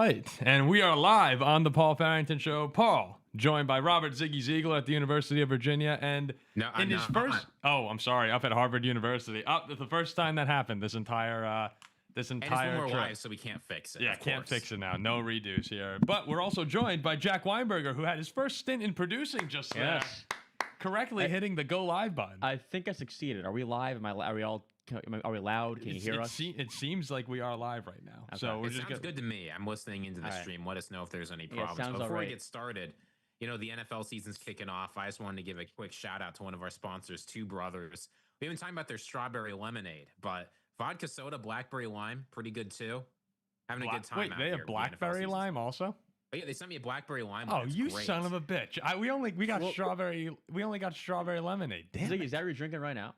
right. And we are live on the Paul Farrington Show. Paul, joined by Robert Ziggy Ziegler at the University of Virginia. And I'm sorry, up at Harvard University. The first time that happened this entire and it's when we're live, so we can't fix it. Yeah, can't fix it now. No redos here. But we're also joined by Jack Weinberger, who had his first stint in producing just there. Yes. Correctly hitting the go live button. I think I succeeded. Are we live? Are we loud? Can you hear us? It seems like we are live right now. Okay. So It sounds good to me. I'm listening into the stream. Let us know if there's any problems. Before we get started, the NFL season's kicking off. I just wanted to give a quick shout out to one of our sponsors, Two Brothers. We've been talking about their strawberry lemonade, but vodka soda, blackberry lime, pretty good too. Having a good time. Wait, they have blackberry lime also? Oh, yeah, they sent me a blackberry lime. Oh, you great. Son of a bitch! We only got strawberry lemonade. Damn Ziggy, it. is that what you're drinking right now?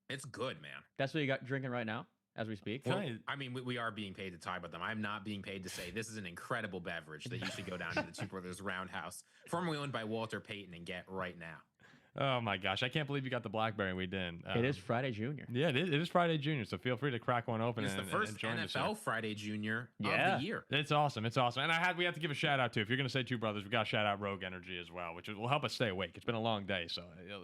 It's good, man. That's what you got drinking right now as we speak? Well, I mean, we are being paid to talk about them. I'm not being paid to say this is an incredible beverage that you should go down to the Two Brothers Roundhouse, formerly owned by Walter Payton, and get right now. Oh my gosh, I can't believe you got the blackberry and we didn't. It is Friday Junior. Yeah, it is Friday Junior, so feel free to crack one open. It's the first NFL Friday Junior of the year. It's awesome. And we have to give a shout out to, if you're going to say Two Brothers, we got to shout out Rogue Energy as well, which will help us stay awake. It's been a long day, so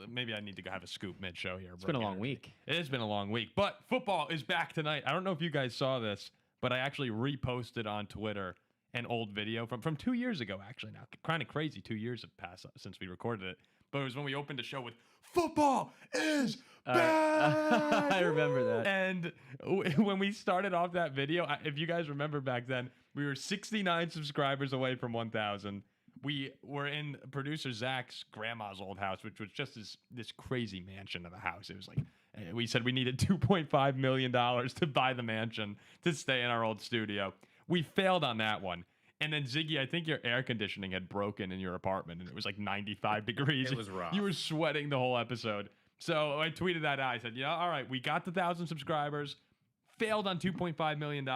maybe I need to go have a scoop mid-show here. It's been a long week. It has been a long week, but football is back tonight. I don't know if you guys saw this, but I actually reposted on Twitter an old video from 2 years ago, actually. Now, kind of crazy, 2 years have passed since we recorded it. But it was when we opened the show with "Football is back." I remember that. And when we started off that video, if you guys remember back then, we were 69 subscribers away from 1,000. We were in producer Zach's grandma's old house, which was just this crazy mansion of a house. It was like, we said we needed $2.5 million to buy the mansion to stay in our old studio. We failed on that one. And then, Ziggy, I think your air conditioning had broken in your apartment, and it was like 95 degrees. It was rough. You were sweating the whole episode. So I tweeted that out. I said, all right, we got the 1,000 subscribers, failed on $2.5 million,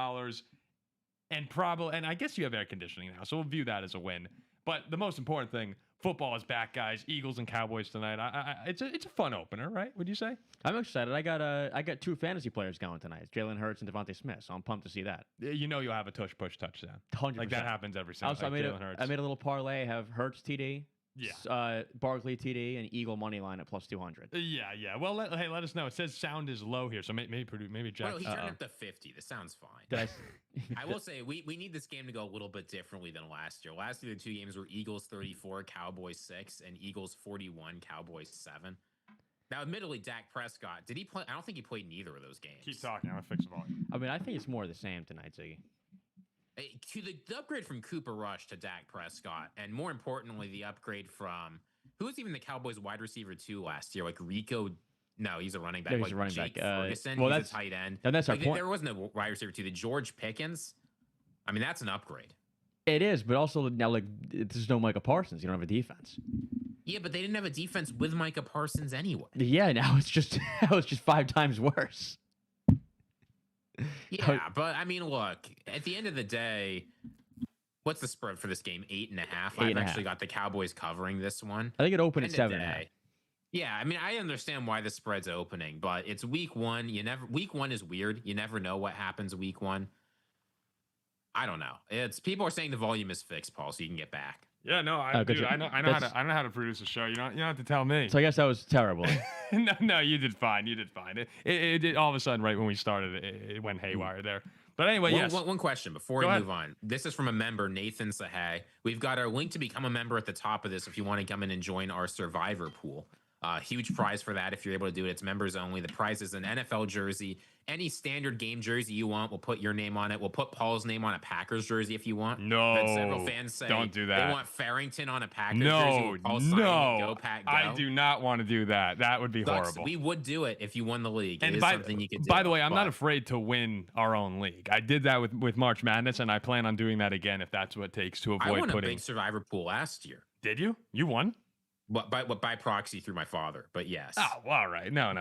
and I guess you have air conditioning now, so we'll view that as a win. But the most important thing, football is back, guys. Eagles and Cowboys tonight. It's a fun opener, right? Would you say? I'm excited. I got two fantasy players going tonight. Jalen Hurts and Devontae Smith. So I'm pumped to see that. You know you'll have a tush-push touchdown. 100%. Like that happens every single time. I made a little parlay. I have Hurts TD. Yeah. Barkley TD and Eagle money line at plus 200. Yeah. Well, let us know. It says sound is low here, so maybe Jack. Well, he turned up to 50. This sounds fine. I will say we need this game to go a little bit differently than last year. Last year, the two games were Eagles 34, Cowboys 6, and Eagles 41, Cowboys 7. Now, admittedly, Dak Prescott, did he play? I don't think he played in either of those games. Keep talking. I'm gonna fix the volume. I mean, I think it's more of the same tonight, Ziggy. To the upgrade from Cooper Rush to Dak Prescott, and more importantly, the upgrade from who was even the Cowboys wide receiver 2 last year, like Rico. No, he's a running back. Yeah, he's a running Jake back. Ferguson. Well, he's a tight end. And that's our point. There wasn't a wide receiver 2. The George Pickens. I mean, that's an upgrade. It is, but also now there's no Micah Parsons. You don't have a defense. Yeah, but they didn't have a defense with Micah Parsons anyway. Yeah, now it's just 5 times worse. Yeah, but I mean, look, at the end of the day, what's the spread for this game? 8.5. I've actually got the Cowboys covering this one. I think it opened at 7.5. Yeah, I mean, I understand why the spread's opening, but it's week 1. Week 1 is weird. You never know what happens week 1. I don't know. People are saying the volume is fixed, Paul, so you can get back. Yeah, no, I know how to produce a show. You don't have to tell me. So I guess that was terrible. No, you did fine. It did all of a sudden right when we started. It went haywire there. But anyway, one question before we move on. This is from a member, Nathan Sahay. We've got our link to become a member at the top of this if you want to come in and join our Survivor pool. Huge prize for that if you're able to do it. It's members only. The prize is an NFL jersey. Any standard game jersey you want, we'll put your name on it. We'll put Paul's name on a Packers jersey if you want. No, had several fans say don't do that. They want Farrington on a Packers jersey. Go Pack, go. I do not want to do that. That would be horrible. We would do it if you won the league. And it is something you could do. By the way, I'm not afraid to win our own league. I did that with March Madness, and I plan on doing that again if that's what it takes to avoid I won a big Survivor pool last year. Did you? You won? By proxy through my father, but yes. Oh, well, all right. No.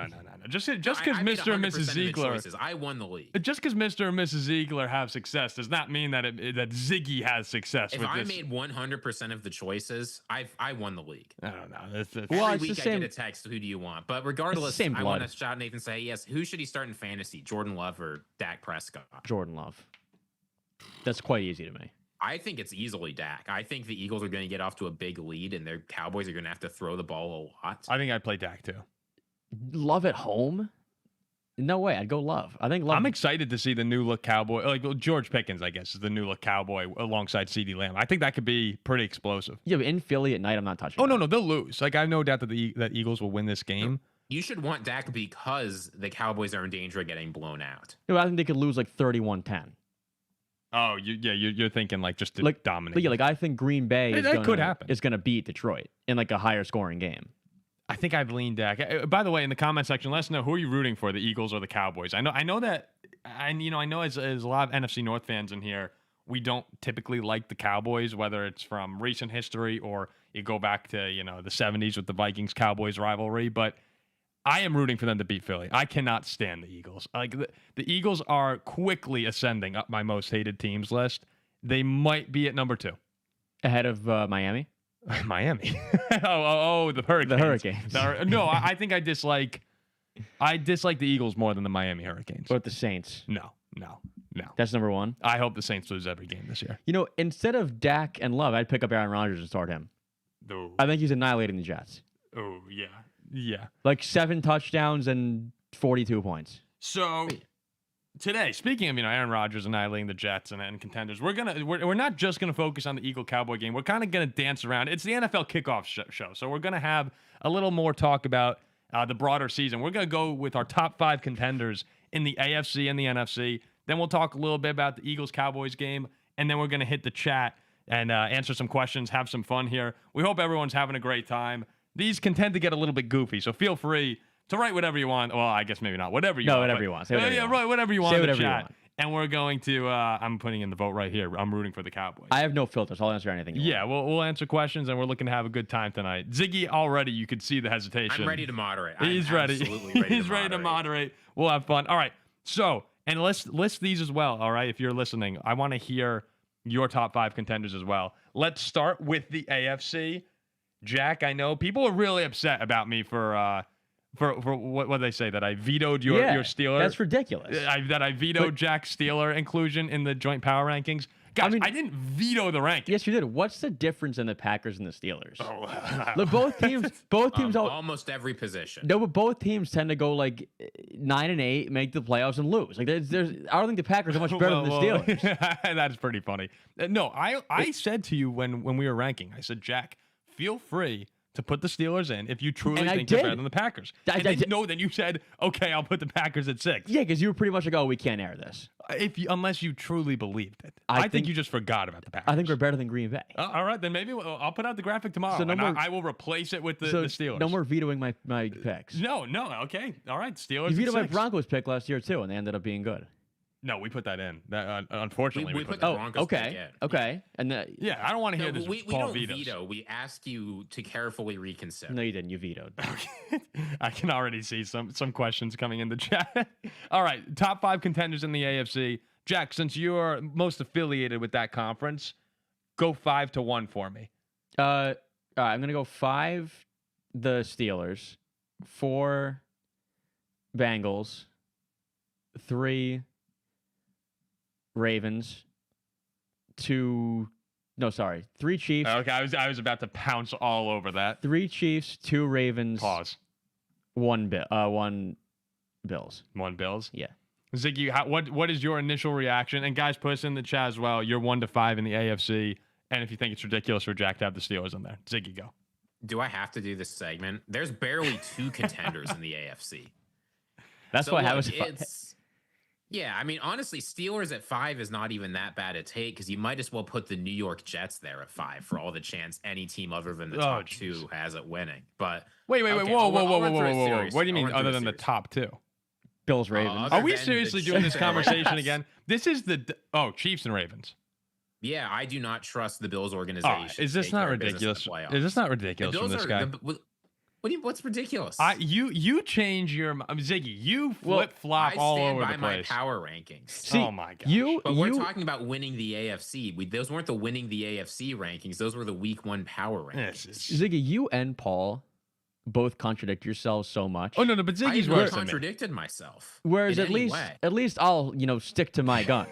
Just because Mr. and Mrs. Ziegler, I won the league. Just because Mr. and Mrs. Ziegler have success does not mean that that Ziggy has success. If I made 100% of the choices, I won the league. I don't know. Every week I get a text. Who do you want? But regardless, I want to shout Nathan say yes. Who should he start in fantasy? Jordan Love or Dak Prescott? Jordan Love. That's quite easy to me. I think it's easily Dak. I think the Eagles are going to get off to a big lead, and their Cowboys are going to have to throw the ball a lot. I think I'd play Dak too. Love at home? No way. I'd go Love. I think Love. I'm excited to see the new look Cowboy. Like George Pickens, I guess, is the new look Cowboy alongside CeeDee Lamb. I think that could be pretty explosive. Yeah, but in Philly at night, I'm not touching. Oh, no, they'll lose. Like, I have no doubt that that Eagles will win this game. You should want Dak because the Cowboys are in danger of getting blown out. Yeah, I think they could lose like 31-10. Oh, you're thinking like just to like, dominate. But yeah, like I think Green Bay could happen. Is going to beat Detroit in like a higher scoring game. I think I'd lean Dak. By the way, in the comment section, let us know who are you rooting for, the Eagles or the Cowboys. I know that, and I know as a lot of NFC North fans in here, we don't typically like the Cowboys, whether it's from recent history or you go back to the 70s with the Vikings Cowboys rivalry. But I am rooting for them to beat Philly. I cannot stand the Eagles. Like the Eagles are quickly ascending up my most hated teams list. They might be at number 2, ahead of Miami. Miami. the Hurricanes. The Hurricanes. No, I think I dislike the Eagles more than the Miami Hurricanes. But the Saints. No. That's number 1. I hope the Saints lose every game this year. Instead of Dak and Love, I'd pick up Aaron Rodgers and start him. Oh. I think he's annihilating the Jets. Oh, yeah. Yeah. Like 7 touchdowns and 42 points. So today, speaking of Aaron Rodgers annihilating the Jets and contenders, we're not just gonna focus on the Eagle Cowboy game. We're kind of gonna dance around. It's the NFL Kickoff show, so we're gonna have a little more talk about the broader season. We're gonna go with our top 5 contenders in the AFC and the NFC. Then we'll talk a little bit about the Eagles Cowboys game, and then we're gonna hit the chat and answer some questions, have some fun here. We hope everyone's having a great time. These can tend to get a little bit goofy, so feel free to write whatever you want. Well, I guess maybe not. Whatever you want. Whatever you want. Say whatever you want. Right, whatever you want Say in the whatever you chat. want. And we're going to, I'm putting in the vote right here. I'm rooting for the Cowboys. I have no filters. I'll answer anything you want. We'll answer questions, and we're looking to have a good time tonight. Ziggy, already, you could see the hesitation. I'm ready to moderate. He's ready. He's ready to moderate. We'll have fun. All right. So, and list these as well, all right? If you're listening, I want to hear your top 5 contenders as well. Let's start with the AFC. Jack, I know people are really upset about me for what they say, that I vetoed your Steeler. That's ridiculous. That I vetoed Jack's Steeler inclusion in the joint power rankings. Guys, I didn't veto the rankings. Yes, you did. What's the difference in the Packers and the Steelers? Oh, Look, both teams, almost every position. No, but both teams tend to go like 9-8, make the playoffs, and lose. Like, I don't think the Packers are much better than the Steelers. That's pretty funny. No, I said to you when we were ranking, I said, Jack, feel free to put the Steelers in if you truly think they're better than the Packers. Then you said, okay, I'll put the Packers at 6. Yeah, because you were pretty much like, oh, we can't air this. Unless you truly believed it. I think you just forgot about the Packers. I think we're better than Green Bay. All right, then maybe I'll put out the graphic tomorrow, and I will replace it with the Steelers. No more vetoing my picks. No, okay. All right, Steelers. You vetoed my Broncos pick last year, too, and they ended up being good. No, we put that in. That unfortunately, we put the Broncos pick in. Okay. And I don't want to hear this. We Paul don't vetoes. veto. We ask you to carefully reconsider. No, you didn't. You vetoed. I can already see some questions coming in the chat. All right, top 5 contenders in the AFC. Jack, since you're most affiliated with that conference, go 5-1 for me. All right, I'm gonna go 5, the Steelers, 4, Bengals, 3, Ravens, 3 Chiefs. Okay, I was about to pounce all over that. 3 Chiefs, 2 Ravens. Pause. 1 Bills. 1 Bills. Yeah. Ziggy, what is your initial reaction? And guys, put us in the chat as well. You're 1-5 in the AFC, and if you think it's ridiculous for Jack to have the Steelers in there, Ziggy, go. Do I have to do this segment? There's barely 2 contenders in the AFC. That's why I was. Yeah, I mean, honestly, Steelers at 5 is not even that bad a take because you might as well put the New York Jets there at 5 for all the chance any team other than the top 2 has at winning. But wait, whoa. What do you mean other than the top 2? Bills, Ravens. Are we seriously doing this conversation again? This is Chiefs and Ravens. Yeah, I do not trust the Bills organization. Is this not ridiculous? Is this not ridiculous from this guy? What's ridiculous? You change your Ziggy. You flip flop all over the place. I stand by my power rankings. See, oh my gosh! But we're talking about winning the AFC. Those weren't the winning the AFC rankings. Those were the Week 1 power rankings. Ziggy, you and Paul both contradict yourselves so much. Oh no, but Ziggy's I worse than me. contradicted myself. Whereas in at any least way. at least I'll stick to my guns.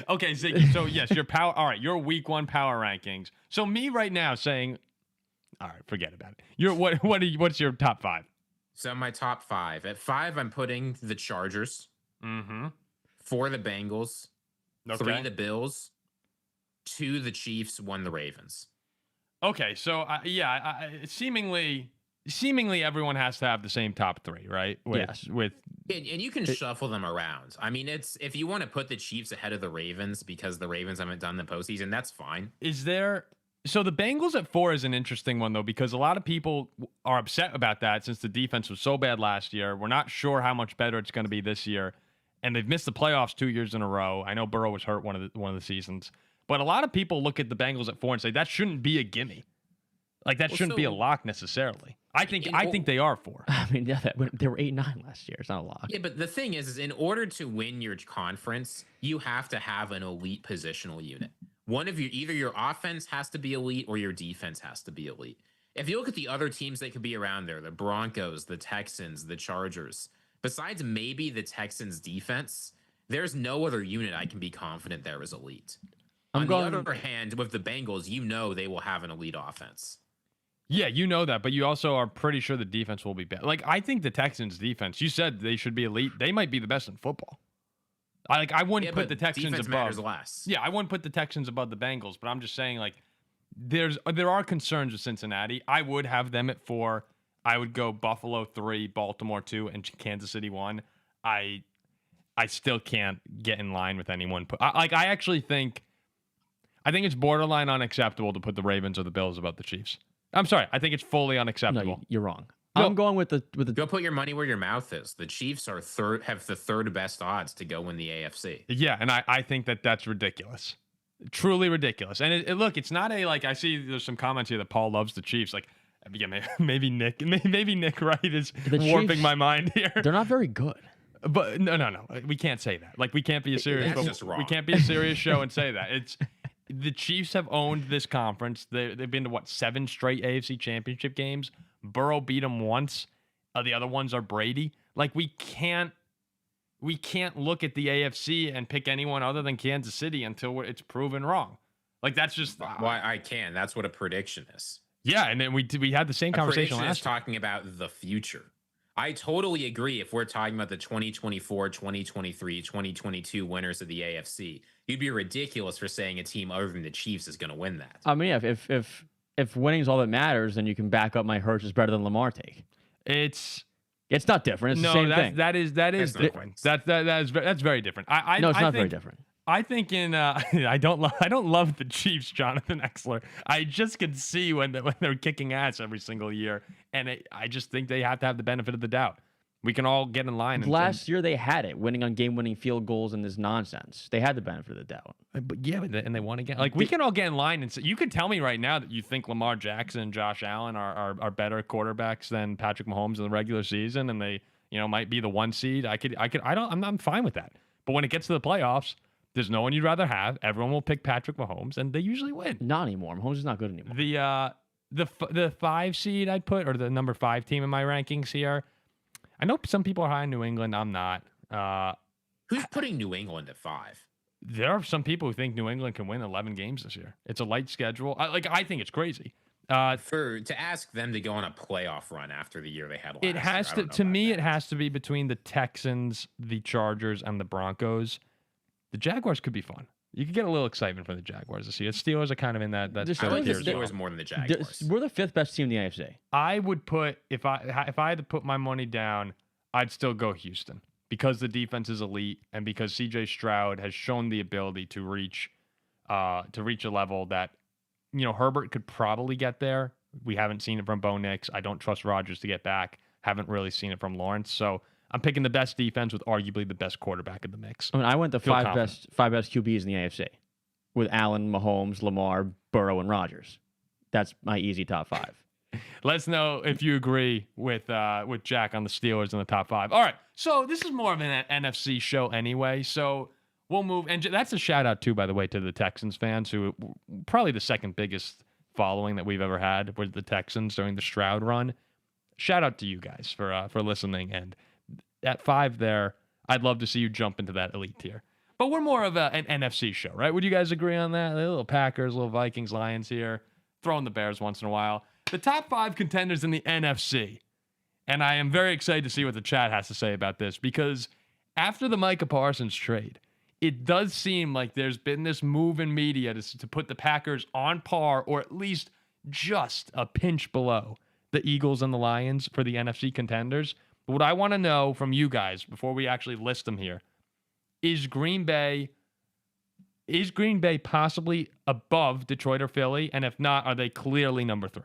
Okay, Ziggy. So yes, your power. All right, your week 1 power rankings. So me right now saying, all right, forget about it. What's your top 5? So my top 5. At 5, I'm putting the Chargers. Mm-hmm. 4, the Bengals. Okay. 3, the Bills. 2, the Chiefs. 1, the Ravens. Okay, so seemingly everyone has to have the same top 3, right? Yes. And you can shuffle them around. I mean, it's if you want to put the Chiefs ahead of the Ravens because the Ravens haven't done the postseason, that's fine. So the Bengals at 4 is an interesting one, though, because a lot of people are upset about that since the defense was so bad last year. We're not sure how much better it's going to be this year, and they've missed the playoffs 2 years in a row. I know Burrow was hurt one of the seasons, but a lot of people look at the Bengals at 4 and say that shouldn't be a gimme. Like that shouldn't be a lock necessarily. I think they are 4. I mean, yeah, they were 8-9 last year. It's not a lock. Yeah, but the thing is in order to win your conference, you have to have an elite positional unit. Either your offense has to be elite or your defense has to be elite. If you look at the other teams that could be around there, the Broncos, the Texans, the Chargers, besides maybe the Texans defense, there's no other unit I can be confident there is elite. On the other hand, with the Bengals, they will have an elite offense. Yeah, you know that, but you also are pretty sure the defense will be bad. Like, I think the Texans' defense, you said they should be elite. They might be the best in football. I wouldn't put the Texans above. Matters less. Yeah, I wouldn't put the Texans above the Bengals, but I'm just saying, like, there are concerns with Cincinnati. I would have them at 4. I would go Buffalo 3, Baltimore 2, and Kansas City 1. I still can't get in line with anyone. I actually think it's borderline unacceptable to put the Ravens or the Bills above the Chiefs. I'm sorry. I think it's fully unacceptable. No, you're wrong. I'm going with the. Go put your money where your mouth is. The Chiefs have the third best odds to go win the AFC. Yeah, and I think that's ridiculous. Truly ridiculous. And look, it's not I see there's some comments here that Paul loves the Chiefs. Like, yeah, maybe Nick Wright is warping Chiefs, my mind here. They're not very good. But no. We can't say that. Like, we can't be a serious. That's just wrong. We can't be a serious show and say that. It's the Chiefs have owned this conference. They've been to 7 straight AFC Championship games. Burrow beat them once. The other ones are Brady. Like, we can't look at the AFC and pick anyone other than Kansas City until it's proven wrong. Like, that's just why I can. That's what a prediction is. Yeah, and then we had the same conversation last time. Talking about the future. I totally agree if we're talking about the 2024, 2023, 2022 winners of the AFC. You'd be ridiculous for saying a team other than the Chiefs is going to win that. I mean, yeah, if winning's all that matters, then you can back up my Hurts is better than Lamar take. It's not different. It's the same thing. That is different. That's very different. It's not very different. I think I don't love the Chiefs, Jonathan Exler. I just can see when they're kicking ass every single year, and I just think they have to have the benefit of the doubt. We can all get in line. Last year they had it, winning on game-winning field goals and this nonsense. They had the benefit of the doubt. But yeah, and they won again. Like, we can all get in line and say, you could tell me right now that you think Lamar Jackson and Josh Allen are better quarterbacks than Patrick Mahomes in the regular season, and they might be the 1 seed. I'm fine with that. But when it gets to the playoffs, there's no one you'd rather have. Everyone will pick Patrick Mahomes, and they usually win. Not anymore. Mahomes is not good anymore. The 5 seed I'd put, or the number 5 team in my rankings here. I know some people are high in New England. I'm not. Who's putting New England at 5? There are some people who think New England can win 11 games this year. It's a light schedule. I think it's crazy. To ask them to go on a playoff run after the year they had last year. It has to. To me, it has to be between the Texans, the Chargers, and the Broncos. The Jaguars could be fun. You could get a little excitement from the Jaguars this year. The Steelers are kind of in that. I like the Steelers more than the Jaguars. We're the 5th best team in the AFC. I would put if I had to put my money down, I'd still go Houston because the defense is elite and because C.J. Stroud has shown the ability to reach a level that Herbert could probably get there. We haven't seen it from Bo Nix. I don't trust Rodgers to get back. Haven't really seen it from Lawrence. So I'm picking the best defense with arguably the best quarterback in the mix. I mean, I went the five best QBs in the AFC with Allen, Mahomes, Lamar, Burrow, and Rodgers. That's my easy top 5. Let us know if you agree with Jack on the Steelers in the top 5. All right, so this is more of an NFC show anyway, so we'll move. And that's a shout-out, too, by the way, to the Texans fans, who probably the second biggest following that we've ever had with the Texans during the Stroud run. shout out to you guys for listening. And at 5 there, I'd love to see you jump into that elite tier. But we're more of an NFC show, right? Would you guys agree on that? A little Packers, a little Vikings, Lions here, throwing the Bears once in a while. The top 5 contenders in the NFC. And I am very excited to see what the chat has to say about this, because after the Micah Parsons trade, it does seem like there's been this move in media to put the Packers on par, or at least just a pinch below the Eagles and the Lions for the NFC contenders. But what I want to know from you guys before we actually list them here is Green Bay possibly above Detroit or Philly? And if not, are they clearly number 3?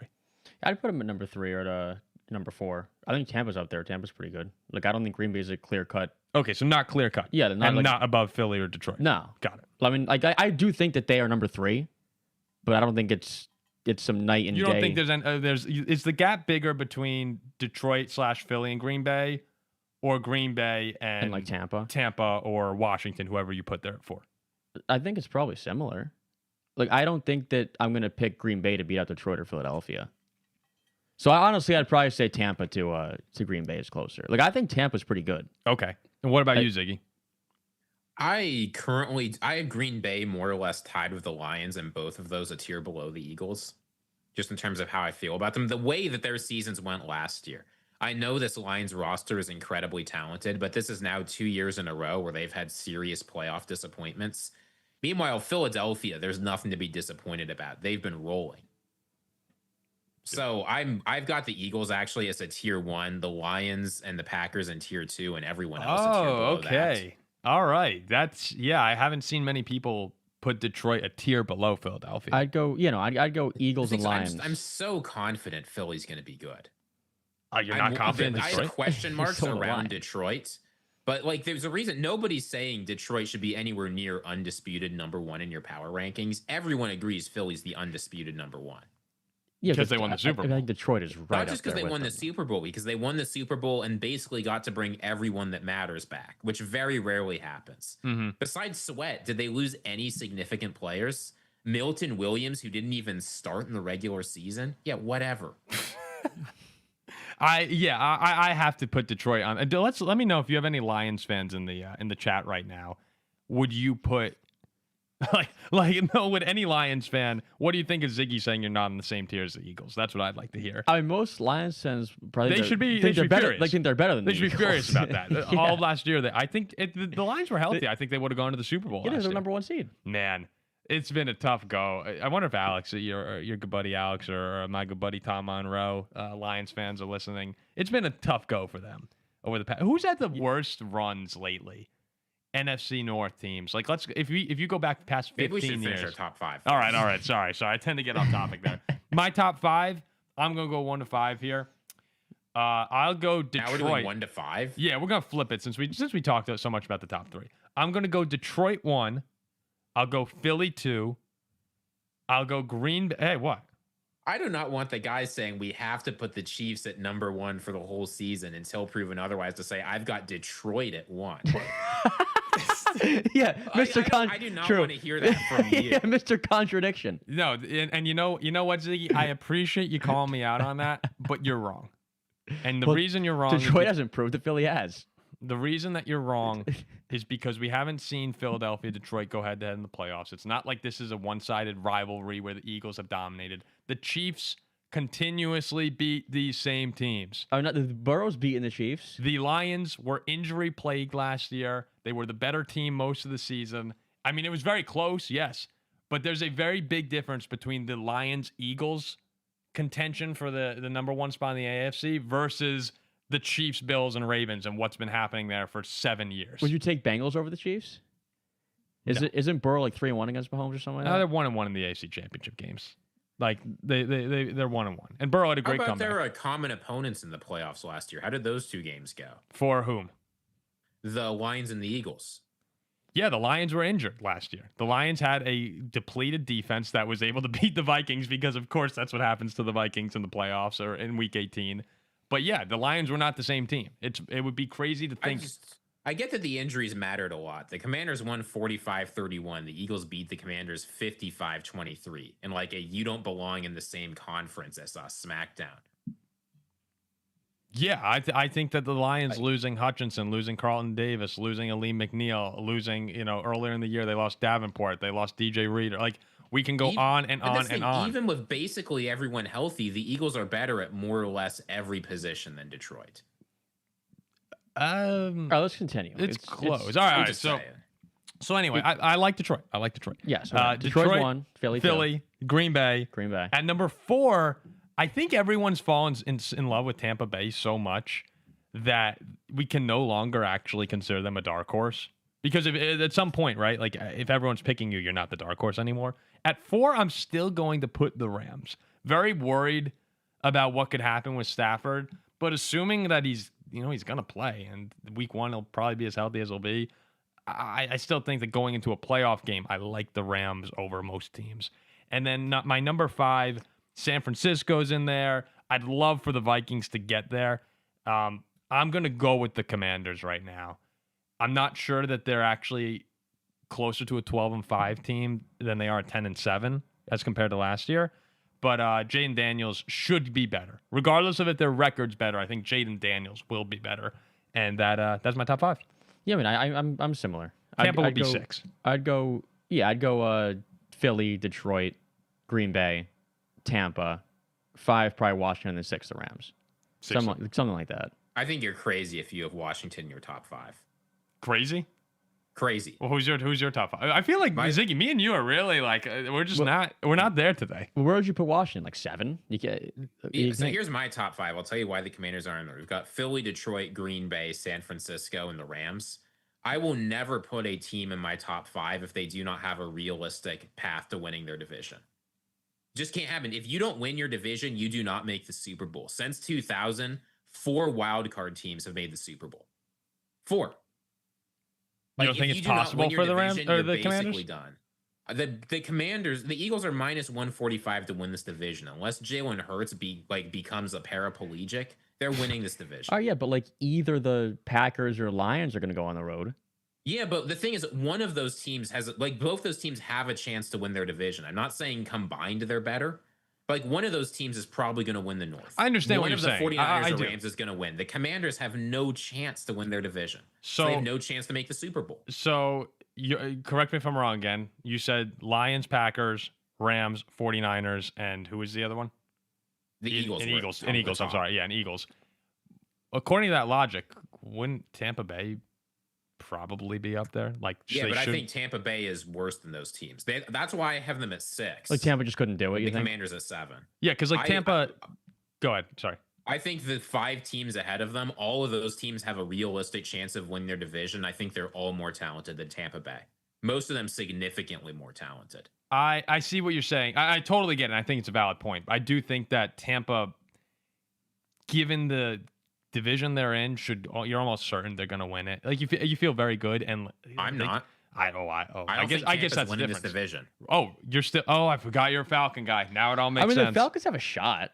I'd put them at number 3 or at number 4. I think Tampa's up there. Tampa's pretty good. Like, I don't think Green Bay is a clear cut. Okay, so not clear cut. Yeah, not above Philly or Detroit. No, got it. I mean, like, I do think that they are number 3, but I don't think it's some night and day. You don't think is the gap bigger between Detroit/Philly and Green Bay, or Green Bay and like Tampa or Washington, whoever you put there at 4? I think it's probably similar. Like, I don't think that I'm going to pick Green Bay to beat out Detroit or Philadelphia. So I'd probably say Tampa to Green Bay is closer. Like, I think Tampa's pretty good. Okay. And what about you, Ziggy? I have Green Bay more or less tied with the Lions, and both of those a tier below the Eagles, just in terms of how I feel about them. The way that their seasons went last year. I know this Lions roster is incredibly talented, but this is now 2 years in a row where they've had serious playoff disappointments. Meanwhile, Philadelphia, there's nothing to be disappointed about. They've been rolling. So I've got the Eagles actually as a tier 1, the Lions and the Packers in tier 2, and everyone else a tier below that. All right. I haven't seen many people put Detroit a tier below Philadelphia. I'd go Eagles and Lions. I'm so confident Philly's going to be good. You're not confident in Detroit? I have question marks around Detroit, but like there's a reason nobody's saying Detroit should be anywhere near undisputed number 1 in your power rankings. Everyone agrees Philly's the undisputed number 1. Yeah, because they won the Super Bowl. I think Detroit is right. Not just because they won the Super Bowl, because they won the Super Bowl and basically got to bring everyone that matters back, which very rarely happens. Mm-hmm. Besides Sweat, did they lose any significant players? Milton Williams, who didn't even start in the regular season? Yeah, whatever. I have to put Detroit on. Let me know if you have any Lions fans in the chat right now. Would you put would any Lions fan? What do you think of Ziggy saying you're not in the same tier as the Eagles? That's what I'd like to hear. I mean, most Lions fans probably they should be better. They think they're better than they should the be furious about that. Yeah. All of last year, I think the Lions were healthy. I think they would have gone to the Super Bowl. Yeah, they're the number 1 seed. Man, it's been a tough go. I wonder if Alex, your good buddy Alex, or my good buddy Tom Monroe, Lions fans are listening. It's been a tough go for them over the past. Who's had the worst runs lately? NFC North teams. Like, if you go back past 15 Maybe we should years. finish our top 5. All right. Sorry. I tend to get off topic there. My top 5. I'm gonna go 1 to 5 here. I'll go Detroit. Now we're doing 1 to 5. Yeah, we're gonna flip it since we talked so much about the top 3. I'm gonna go Detroit 1. I'll go Philly 2. I'll go Green Bay. Hey, what? I do not want the guys saying we have to put the Chiefs at number 1 for the whole season until proven otherwise to say I've got Detroit at 1. Yeah, Mr. I do not want to hear that from you. Yeah, Mr. Contradiction. No, and you know what, Ziggy? I appreciate you calling me out on that, but you're wrong. And the reason you're wrong, Detroit hasn't proved that Philly has. The reason that you're wrong is because we haven't seen Philadelphia, Detroit go head to head in the playoffs. It's not like this is a one-sided rivalry where the Eagles have dominated. The Chiefs continuously beat these same teams. Oh, not the Burrow's beating the Chiefs. The Lions were injury plagued last year. They were the better team most of the season. I mean, it was very close, yes, but there's a very big difference between the Lions-Eagles contention for the number 1 spot in the AFC versus the Chiefs, Bills, and Ravens and what's been happening there for 7 years. Would you take Bengals over the Chiefs? Isn't Burrow like 3-1 against Mahomes or something like that? No, they're 1-1 in the AFC Championship games. Like they're 1-1. And Burrow had a great comeback. There were common opponents in the playoffs last year. How did those 2 games go? For whom? The Lions and the Eagles. Yeah, the Lions were injured last year. The Lions had a depleted defense that was able to beat the Vikings because, of course, that's what happens to the Vikings in the playoffs or in Week 18. But yeah, the Lions were not the same team. It would be crazy to think. I get that the injuries mattered a lot. The Commanders won 45-31. The Eagles beat the Commanders 55-23. And like you don't belong in the same conference as us, SmackDown. Yeah, I think that the Lions losing Hutchinson, losing Carlton Davis, losing Aleem McNeil, losing, earlier in the year they lost Davenport, they lost DJ Reader. Like, we can go on and on and on. Even with basically everyone healthy, the Eagles are better at more or less every position than Detroit. All right, let's continue. It's close. All right. So anyway, I like Detroit. Yes. Detroit 1, Philly 2. Green Bay. At number 4, I think everyone's fallen in love with Tampa Bay so much that we can no longer actually consider them a dark horse. Because if at some point, right, like if everyone's picking you, you're not the dark horse anymore. At 4, I'm still going to put the Rams. Very worried about what could happen with Stafford, but assuming that he's going to play, and week 1 he'll probably be as healthy as he'll be. I still think that going into a playoff game, I like the Rams over most teams. And then my number 5, San Francisco's in there. I'd love for the Vikings to get there. I'm going to go with the Commanders right now. I'm not sure that they're actually closer to a 12-5 team than they are 10-7 as compared to last year. But Jaden Daniels should be better. Regardless of if their record's better, I think Jaden Daniels will be better. And that's my top 5. Yeah, I mean, I'm similar. Tampa would be 6. I'd go Philly, Detroit, Green Bay, Tampa, 5 probably Washington, and then 6 the Rams. Something like that. I think you're crazy if you have Washington in your top 5. Crazy. Well, who's your top 5? I feel like Ziggy, me and you are really like we're not there today. Well, where would you put Washington? Like 7? So here's my top 5. I'll tell you why the Commanders aren't there. We've got Philly, Detroit, Green Bay, San Francisco, and the Rams. I will never put a team in my top 5 if they do not have a realistic path to winning their division. Just can't happen. If you don't win your division, you do not make the Super Bowl. Since 2000, 4 wildcard teams have made the Super Bowl. 4. You don't think it's possible for the Rams or the Commanders? Done. The Commanders, the Eagles are minus 145 to win this division. Unless Jalen Hurts becomes a paraplegic, they're winning this division. Oh yeah, but like either the Packers or Lions are going to go on the road. Yeah, but the thing is, one of those teams has both those teams have a chance to win their division. I'm not saying combined they're better. But one of those teams is probably going to win the North. I understand what you're saying. One of the 49ers or Rams is going to win. The Commanders have no chance to win their division. So they have no chance to make the Super Bowl. So correct me if I'm wrong again. You said Lions, Packers, Rams, 49ers, and who was the other one? The Eagles. Eagles. I'm sorry. Yeah, and Eagles. According to that logic, wouldn't Tampa Bay probably be up there? Like, yeah, but I think Tampa Bay is worse than those teams. That's why I have them at 6. Like Tampa just couldn't do it. The Commanders at 7. Yeah, because Tampa. Go ahead. Sorry. I think the 5 teams ahead of them, all of those teams have a realistic chance of winning their division. I think they're all more talented than Tampa Bay. Most of them significantly more talented. I see what you're saying. I totally get it. I think it's a valid point. I do think that Tampa, given the division they're in, you're almost certain they're going to win it. Like you feel very good, and I'm not. I guess that's winning this division. Oh, you're still. Oh, I forgot you're a Falcon guy. Now it all makes sense. The Falcons have a shot.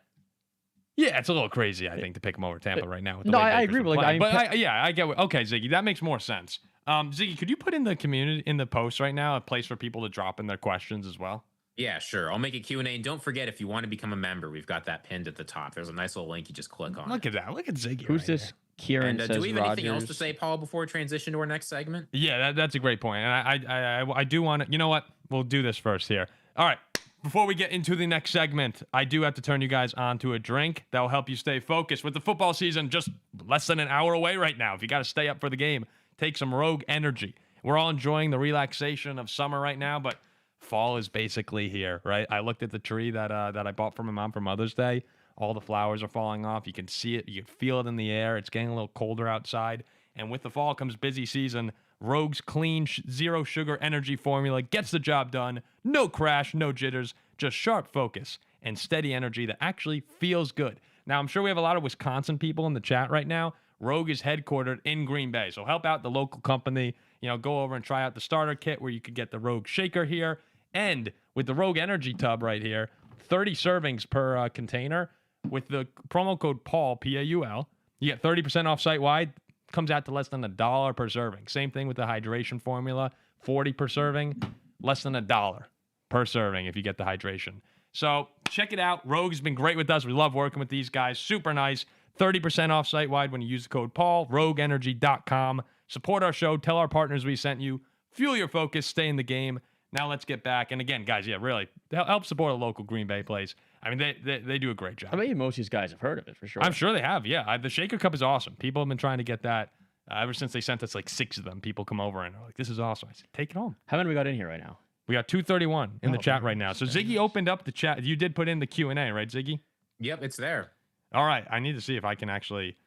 Yeah, it's a little crazy, I think, to pick them over Tampa right now. I agree. But I get. Okay, Ziggy, that makes more sense. Ziggy, could you put in the post right now a place for people to drop in their questions as well? Yeah, sure. I'll make a Q&A. And don't forget, if you want to become a member, we've got that pinned at the top. There's a nice little link. You just click on. Look at that. Look at Ziggy. Who's this? Kieran says do we have anything Rodgers. else to say, Paul, before we transition to our next segment? Yeah, that's a great point. And I do want to. You know what? We'll do this first here. All right. Before we get into the next segment, I do have to turn you guys on to a drink that will help you stay focused with the football season just less than an hour away right now. If you got to stay up for the game, take some Rogue Energy. We're all enjoying the relaxation of summer right now, but fall is basically here, right? I looked at the tree that I bought for my mom for Mother's Day. All the flowers are falling off. You can see it. You can feel it in the air. It's getting a little colder outside. And with the fall comes busy season. Rogue's clean, zero sugar energy formula gets the job done. No crash, no jitters, just sharp focus and steady energy that actually feels good. Now, I'm sure we have a lot of Wisconsin people in the chat right now. Rogue is headquartered in Green Bay. So help out the local company. Go over and try out the starter kit where you could get the Rogue shaker here. And with the Rogue Energy tub right here, 30 servings per container. With the promo code Paul, P-A-U-L, you get 30% off site-wide. Comes out to less than $1 per serving. Same thing with the hydration formula, 40 per serving, less than $1 per serving if you get the hydration. So check it out. Rogue's been great with us. We love working with these guys. Super nice. 30% off site-wide when you use the code Paul, rogueenergy.com. Support our show. Tell our partners we sent you. Fuel your focus. Stay in the game. Now let's get back. And again, guys, yeah, really, help support a local Green Bay place. I mean, they do a great job. I mean, most of these guys have heard of it for sure. I'm sure they have, yeah. The Shaker Cup is awesome. People have been trying to get that ever since they sent us like 6 of them. People come over and are like, this is awesome. I said, take it home. How many we got in here right now? We got 231 in the chat right now. So Ziggy opened up the chat. You did put in the Q&A, right, Ziggy? Yep, it's there. All right. I need to see if I can actually,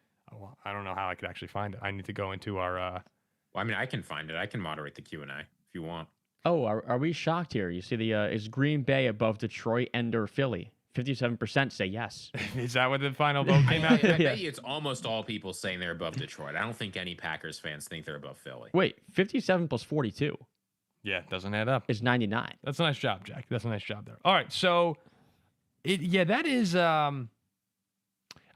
I don't know how I could actually find it. I need to go into our. Well, I mean, I can find it. I can moderate the Q&A if you want. Oh, are we shocked here? You see is Green Bay above Detroit and or Philly? 57% say yes. Is that what the final vote came out? I bet you it's almost all people saying they're above Detroit. I don't think any Packers fans think they're above Philly. Wait, 57 plus 42. Yeah, it doesn't add up. It's 99. That's a nice job, Jack. That's a nice job there. All right, so, that is, I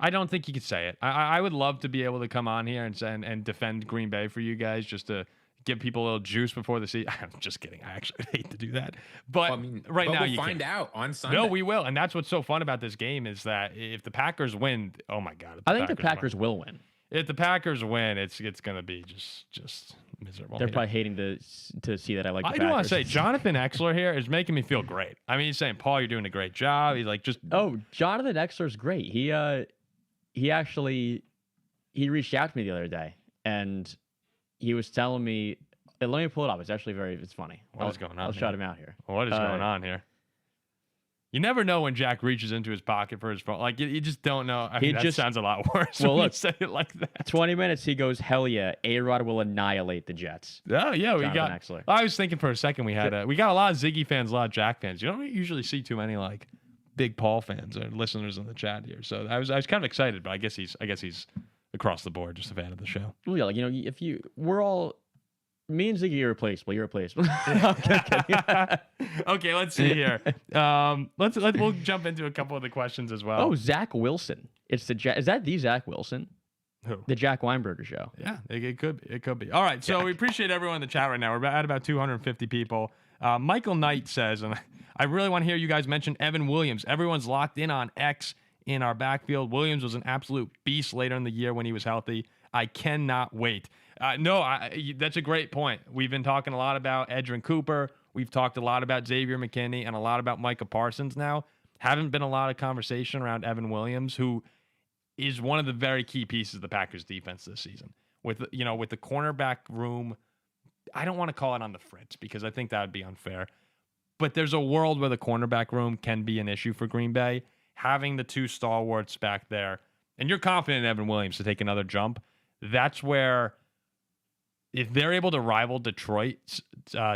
don't think you could say it. I would love to be able to come on here and defend Green Bay for you guys just to give people a little juice before the season. I'm just kidding. I actually hate to do that. But now we'll find out on Sunday. No, we will. And that's what's so fun about this game is that if the Packers win, oh my God. I think the Packers will win. If the Packers win, it's going to be just miserable. They're probably hating to see that I like the Packers. I do want to say, Jonathan Exler here is making me feel great. I mean, he's saying, Paul, you're doing a great job. He's like, just... Oh, Jonathan Exler's great. He actually reached out to me the other day, and he was telling me, let me pull it up. It's funny. What is going on? I'll shout him out here. What is going on here? You never know when Jack reaches into his pocket for his phone. Like, you just don't know. I mean, that sounds a lot worse when you say it like that. 20 minutes, he goes, hell yeah, A-Rod will annihilate the Jets. Oh, yeah, we got... Exler. I was thinking for a second we got a lot of Ziggy fans, a lot of Jack fans. You don't usually see too many, like, big Paul fans or listeners in the chat here. So I was kind of excited, but I guess he's across the board just a fan of the show. Well, yeah, like, we're all... Me and Ziggy are replaceable. You're replaceable. Okay, let's see here. We'll jump into a couple of the questions as well. Oh, Zach Wilson. Is that the Zach Wilson? Who? The Jack Weinberger show. Yeah, it could be. All right, so we appreciate everyone in the chat right now. We're at about 250 people. Michael Knight says, and I really want to hear you guys mention Evan Williams. Everyone's locked in on X in our backfield. Williams was an absolute beast later in the year when he was healthy. I cannot wait. That's a great point. We've been talking a lot about Edgerrin Cooper. We've talked a lot about Xavier McKinney and a lot about Micah Parsons now. Haven't been a lot of conversation around Evan Williams, who is one of the very key pieces of the Packers defense this season. With the cornerback room, I don't want to call it on the fritz because I think that would be unfair. But there's a world where the cornerback room can be an issue for Green Bay. Having the two stalwarts back there, and you're confident in Evan Williams to take another jump, that's where... If they're able to rival Detroit's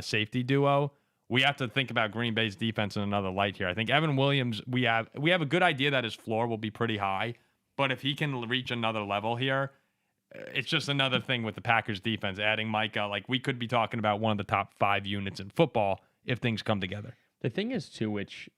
safety duo, we have to think about Green Bay's defense in another light here. I think Evan Williams, we have a good idea that his floor will be pretty high, but if he can reach another level here, it's just another thing with the Packers defense. Adding Micah, like we could be talking about one of the top 5 units in football if things come together. The thing is too, which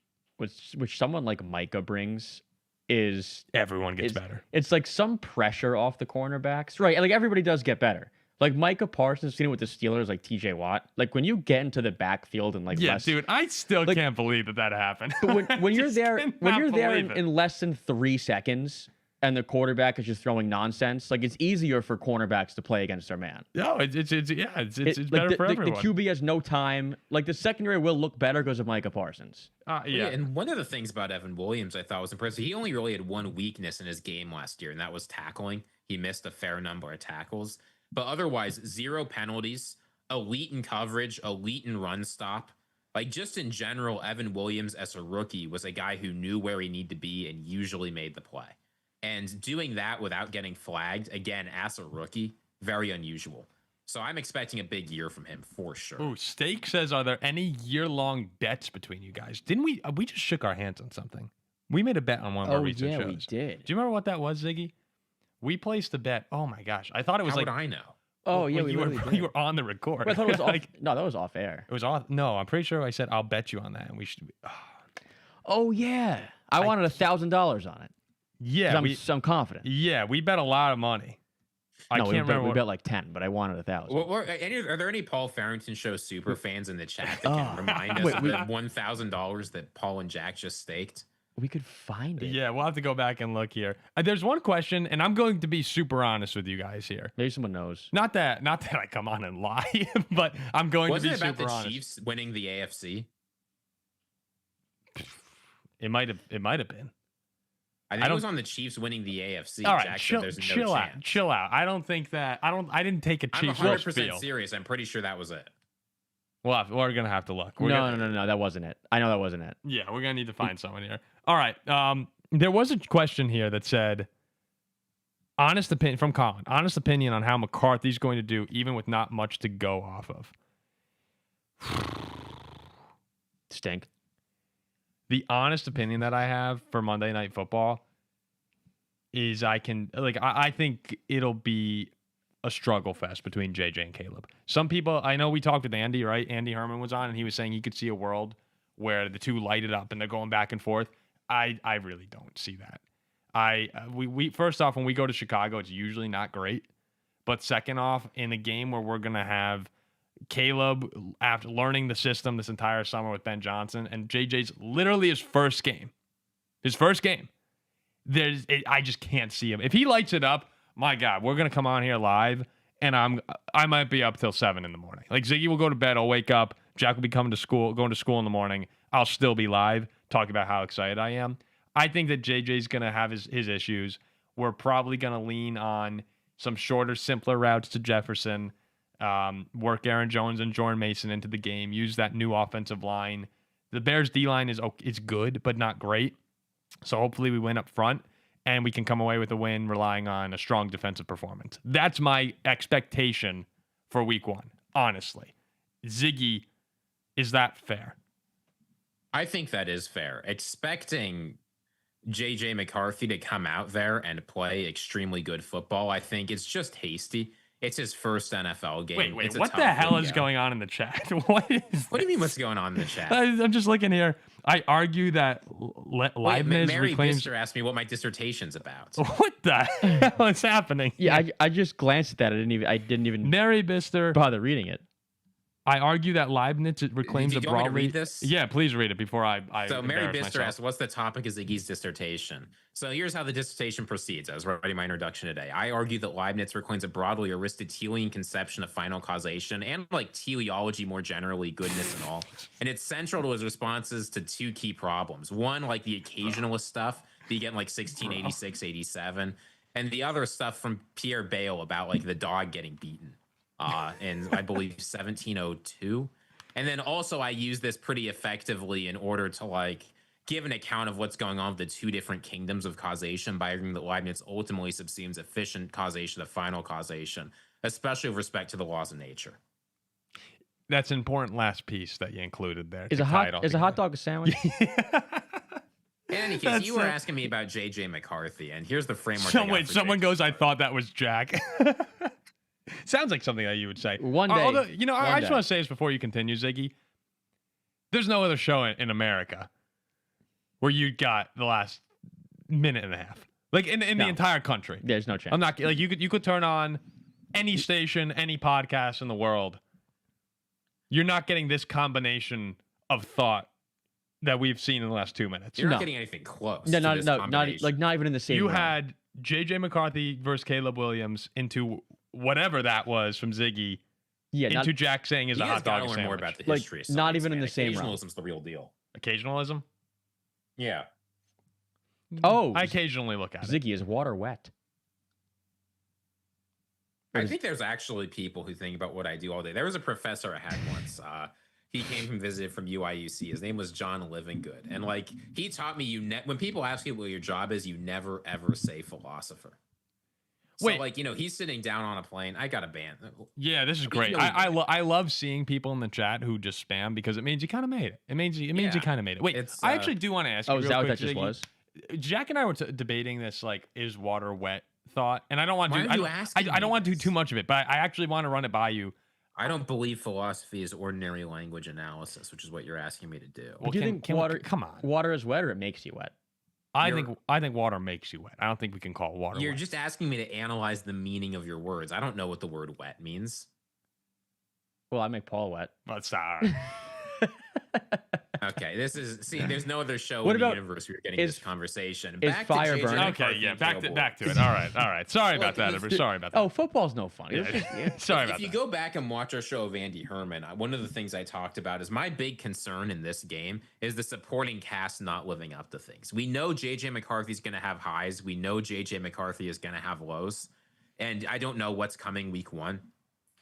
someone like Micah brings is everyone gets better. It's like some pressure off the cornerbacks, right? Like everybody does get better. Like Micah Parsons, seen it with the Steelers, like TJ Watt. Like when you get into the backfield and like dude, I still can't believe that happened. When you're there, in less than 3 seconds, and the quarterback is just throwing nonsense, like it's easier for cornerbacks to play against their man. No, it's better for everyone. The QB has no time. Like the secondary will look better because of Micah Parsons. Yeah, and one of the things about Evan Williams I thought was impressive. He only really had one weakness in his game last year, and that was tackling. He missed a fair number of tackles. But otherwise, 0 penalties, elite in coverage, elite in run stop. Like just in general, Evan Williams as a rookie was a guy who knew where he needed to be and usually made the play. And doing that without getting flagged, again, as a rookie, very unusual. So I'm expecting a big year from him for sure. Ooh, Steak says, are there any year-long bets between you guys? Didn't we just shook our hands on something. We made a bet on one of our recent shows. We did. Do you remember what that was, Ziggy? We placed a bet. Oh my gosh. I thought it was How would I know? Oh, yeah, you were on the record. Well, I thought it was off. No, that was off air. It was off. No, I'm pretty sure I said I'll bet you on that, and we should. Oh yeah, I wanted $1,000 on it. Yeah, I'm confident. Yeah, we bet a lot of money. I can't remember. We bet like 10, but I wanted 1,000. Are there any Paul Farrington show super fans in the chat that can remind us of the $1,000 that Paul and Jack just staked? We could find it. Yeah, we'll have to go back and look here. There's one question, and I'm going to be super honest with you guys here. Maybe someone knows. Not that I come on and lie, but I'm going to be super honest. Wasn't it about the Chiefs winning the AFC? It might have been. I think it was on the Chiefs winning the AFC. All right, Jack chill out. I don't think that. I didn't take a Chiefs. I'm 100% serious. I'm pretty sure that was it. Well, we're gonna have to look. No, that wasn't it. I know that wasn't it. Yeah, we're gonna need to find someone here. All right. There was a question here that said, honest opinion from Colin. Honest opinion on how McCarthy's going to do, even with not much to go off of. Stink. The honest opinion that I have for Monday Night Football is I think it'll be a struggle fest between JJ and Caleb. Some people, I know we talked with Andy, right? Andy Herman was on, and he was saying he could see a world where the two light it up and they're going back and forth. I really don't see that. We first off, when we go to Chicago, it's usually not great. But second off, in a game where we're going to have Caleb, after learning the system this entire summer with Ben Johnson, and JJ's literally his first game. I just can't see him. If he lights it up, my God, we're gonna come on here live, and I might be up till 7 a.m. Like Ziggy will go to bed, I'll wake up, Jack will be going to school in the morning. I'll still be live talking about how excited I am. I think that JJ's gonna have his issues. We're probably gonna lean on some shorter, simpler routes to Jefferson. Work Aaron Jones and Jordan Mason into the game. Use that new offensive line. The Bears D-line is good, but not great. So hopefully we win up front, and we can come away with a win relying on a strong defensive performance. That's my expectation for week 1, honestly. Ziggy, is that fair? I think that is fair. Expecting JJ McCarthy to come out there and play extremely good football, I think it's just hasty. It's his first NFL game. Wait, what the hell is going on in the chat? What do you mean what's going on in the chat? I'm just looking here. I argue that Leibniz Mary reclaims... Bister asked me what my dissertation's about. What the hell is happening? Yeah, I just glanced at that. I didn't even Mary Bister bother reading it. I argue that Leibniz reclaims a broadly... Do you want me to read this? Yeah, please read it before I So Mary Bister asked, what's the topic of Ziggy's dissertation? So here's how the dissertation proceeds. I was writing my introduction today. I argue that Leibniz reclaims a broadly Aristotelian conception of final causation and like teleology more generally, goodness and all. And it's central to his responses to two key problems. One, like the occasionalist stuff that you get in like 1686, 87. And the other stuff from Pierre Bayle about like the dog getting beaten. In I believe 1702. And then also I use this pretty effectively in order to like give an account of what's going on with the two different kingdoms of causation by arguing that Leibniz ultimately subsumes efficient causation of final causation, especially with respect to the laws of nature. That's an important last piece that you included there. Is a hot dog a sandwich? In any case, you were asking me about JJ McCarthy, and here's the framework. Someone goes, I thought that was Jack. Sounds like something that you would say. One day. Although, I just want to say this before you continue, Ziggy. There's no other show in America where you got the last minute and a half. Like in the entire country. There's no chance. I'm not like you could turn on any station, any podcast in the world. You're not getting this combination of thought that we've seen in the last 2 minutes. You're not getting anything close. Not even in the same. You round. had JJ McCarthy versus Caleb Williams into whatever that was from Ziggy. Yeah, into Jack saying is a hot dog sandwich. More about the history. Like, not even in the same round. Occasionalism's the real deal. Occasionalism? Yeah. Oh, I occasionally look at it. Ziggy, is water wet? I think there's actually people who think about what I do all day. There was a professor I had once. He came from visit from UIUC. His name was John Livingood. And like he taught me when people ask you what your job is, you never ever say philosopher. So wait, like, he's sitting down on a plane. I got a band. Yeah, this is great. I love seeing people in the chat who just spam because it means you kind of made it. It means you kind of made it. Wait, I actually do want to ask you. Oh, is that what that just was? Jack and I were debating this, like, is water wet thought, and I don't want to. I don't want to do too much of it, but I actually want to run it by you. I don't believe philosophy is ordinary language analysis, which is what you're asking me to do. Well, do you think water? Come on, water is wet or it makes you wet? I think water makes you wet. I don't think we can call water. You're wet. just asking me to analyze the meaning of your words. I don't know what the word wet means. Well, I make Paul wet. That's all right. Okay, there's no other show What in the about- universe we're getting this conversation. is Back fire to JJ burning? Okay, McCarthy yeah, and back Joe to it. All right. Sorry about Look, that, if Edward. you- Sorry about that. Oh, football's no fun. Yeah. It's just- yeah. Sorry about If you that. go back and watch our show of Andy Herman, one of the things I talked about is my big concern in this game is the supporting cast not living up to things. We know JJ McCarthy's going to have highs. We know JJ McCarthy is going to have lows. And I don't know what's coming week 1.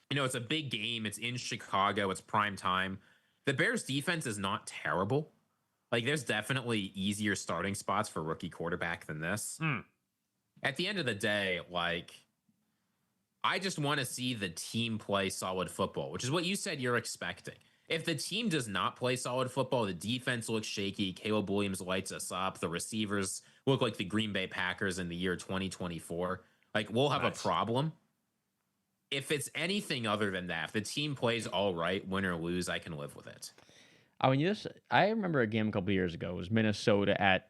You know, it's a big game. It's in Chicago. It's prime time. The Bears defense is not terrible. Like, there's definitely easier starting spots for rookie quarterback than this. At the end of the day, like, I just want to see the team play solid football, which is what you said you're expecting. If the team does not play solid football, the defense looks shaky, Caleb Williams lights us up, the receivers look like the Green Bay Packers in the year 2024, like, we'll have a problem. If it's anything other than that, if the team plays all right, win or lose, I can live with it. I mean, I remember a game a couple years ago. It was Minnesota at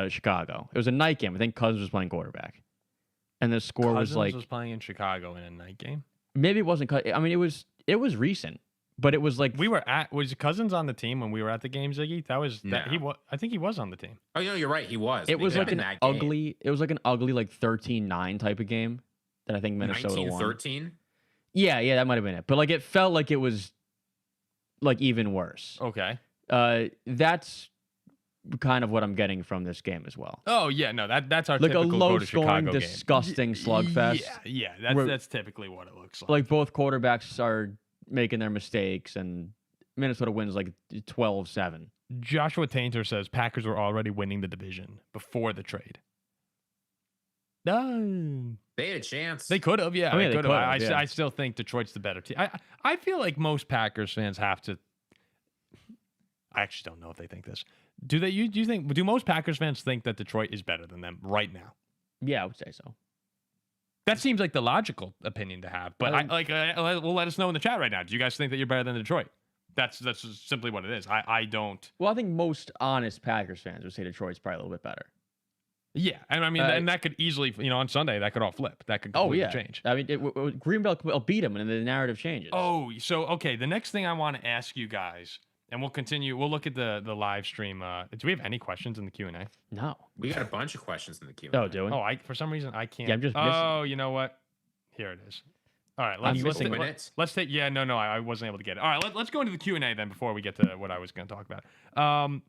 Chicago. It was a night game. I think Cousins was playing quarterback, and the score was like playing in Chicago in a night game. maybe it wasn't. I mean, it was recent, but it was like Was Cousins on the team when we were at the game, Ziggy? I think he was on the team. Oh, no, you're right. He was. it was Because like in an that game, ugly. It was like an ugly like 13-9 type of game that I think Minnesota won. 1913. Yeah, that might have been it. But like it felt like it was like even worse. Okay. That's kind of what I'm getting from this game as well. Oh yeah, no, that's our Like a typical go to low-scoring, Chicago game. disgusting slugfest. Yeah, Where- that's typically what it looks like. Like both quarterbacks are making their mistakes, and Minnesota wins like 12-7. Joshua Tainter says Packers were already winning the division before the trade. No. They had a chance. They could have, yeah. I mean, they they could have. could've, yeah. I still think Detroit's the better team. I feel like most Packers fans have to. I actually don't know if they think this. Do they? Do you think? Do most Packers fans think that Detroit is better than them right now? Yeah, I would say so. That seems like the logical opinion to have. But well, let us know in the chat right now. Do you guys think that you're better than Detroit? That's just simply what it is. I don't. Well, I think most honest Packers fans would say Detroit's probably a little bit better. Yeah, and I mean, and that could easily, on Sunday, that could all flip. That could completely change. I mean, Green Bay will beat them, and then the narrative changes. Oh, so okay. The next thing I want to ask you guys, and we'll continue. We'll look at the live stream. Do we have any questions in the Q&A? No. We got a bunch of questions in the queue. Oh, do we? Oh, for some reason I can't. Yeah, I'm just missing. Oh, you know what? Here it is. All right, let's take. Yeah, no, I wasn't able to get it. All right, let's go into the Q&A then before we get to what I was going to talk about.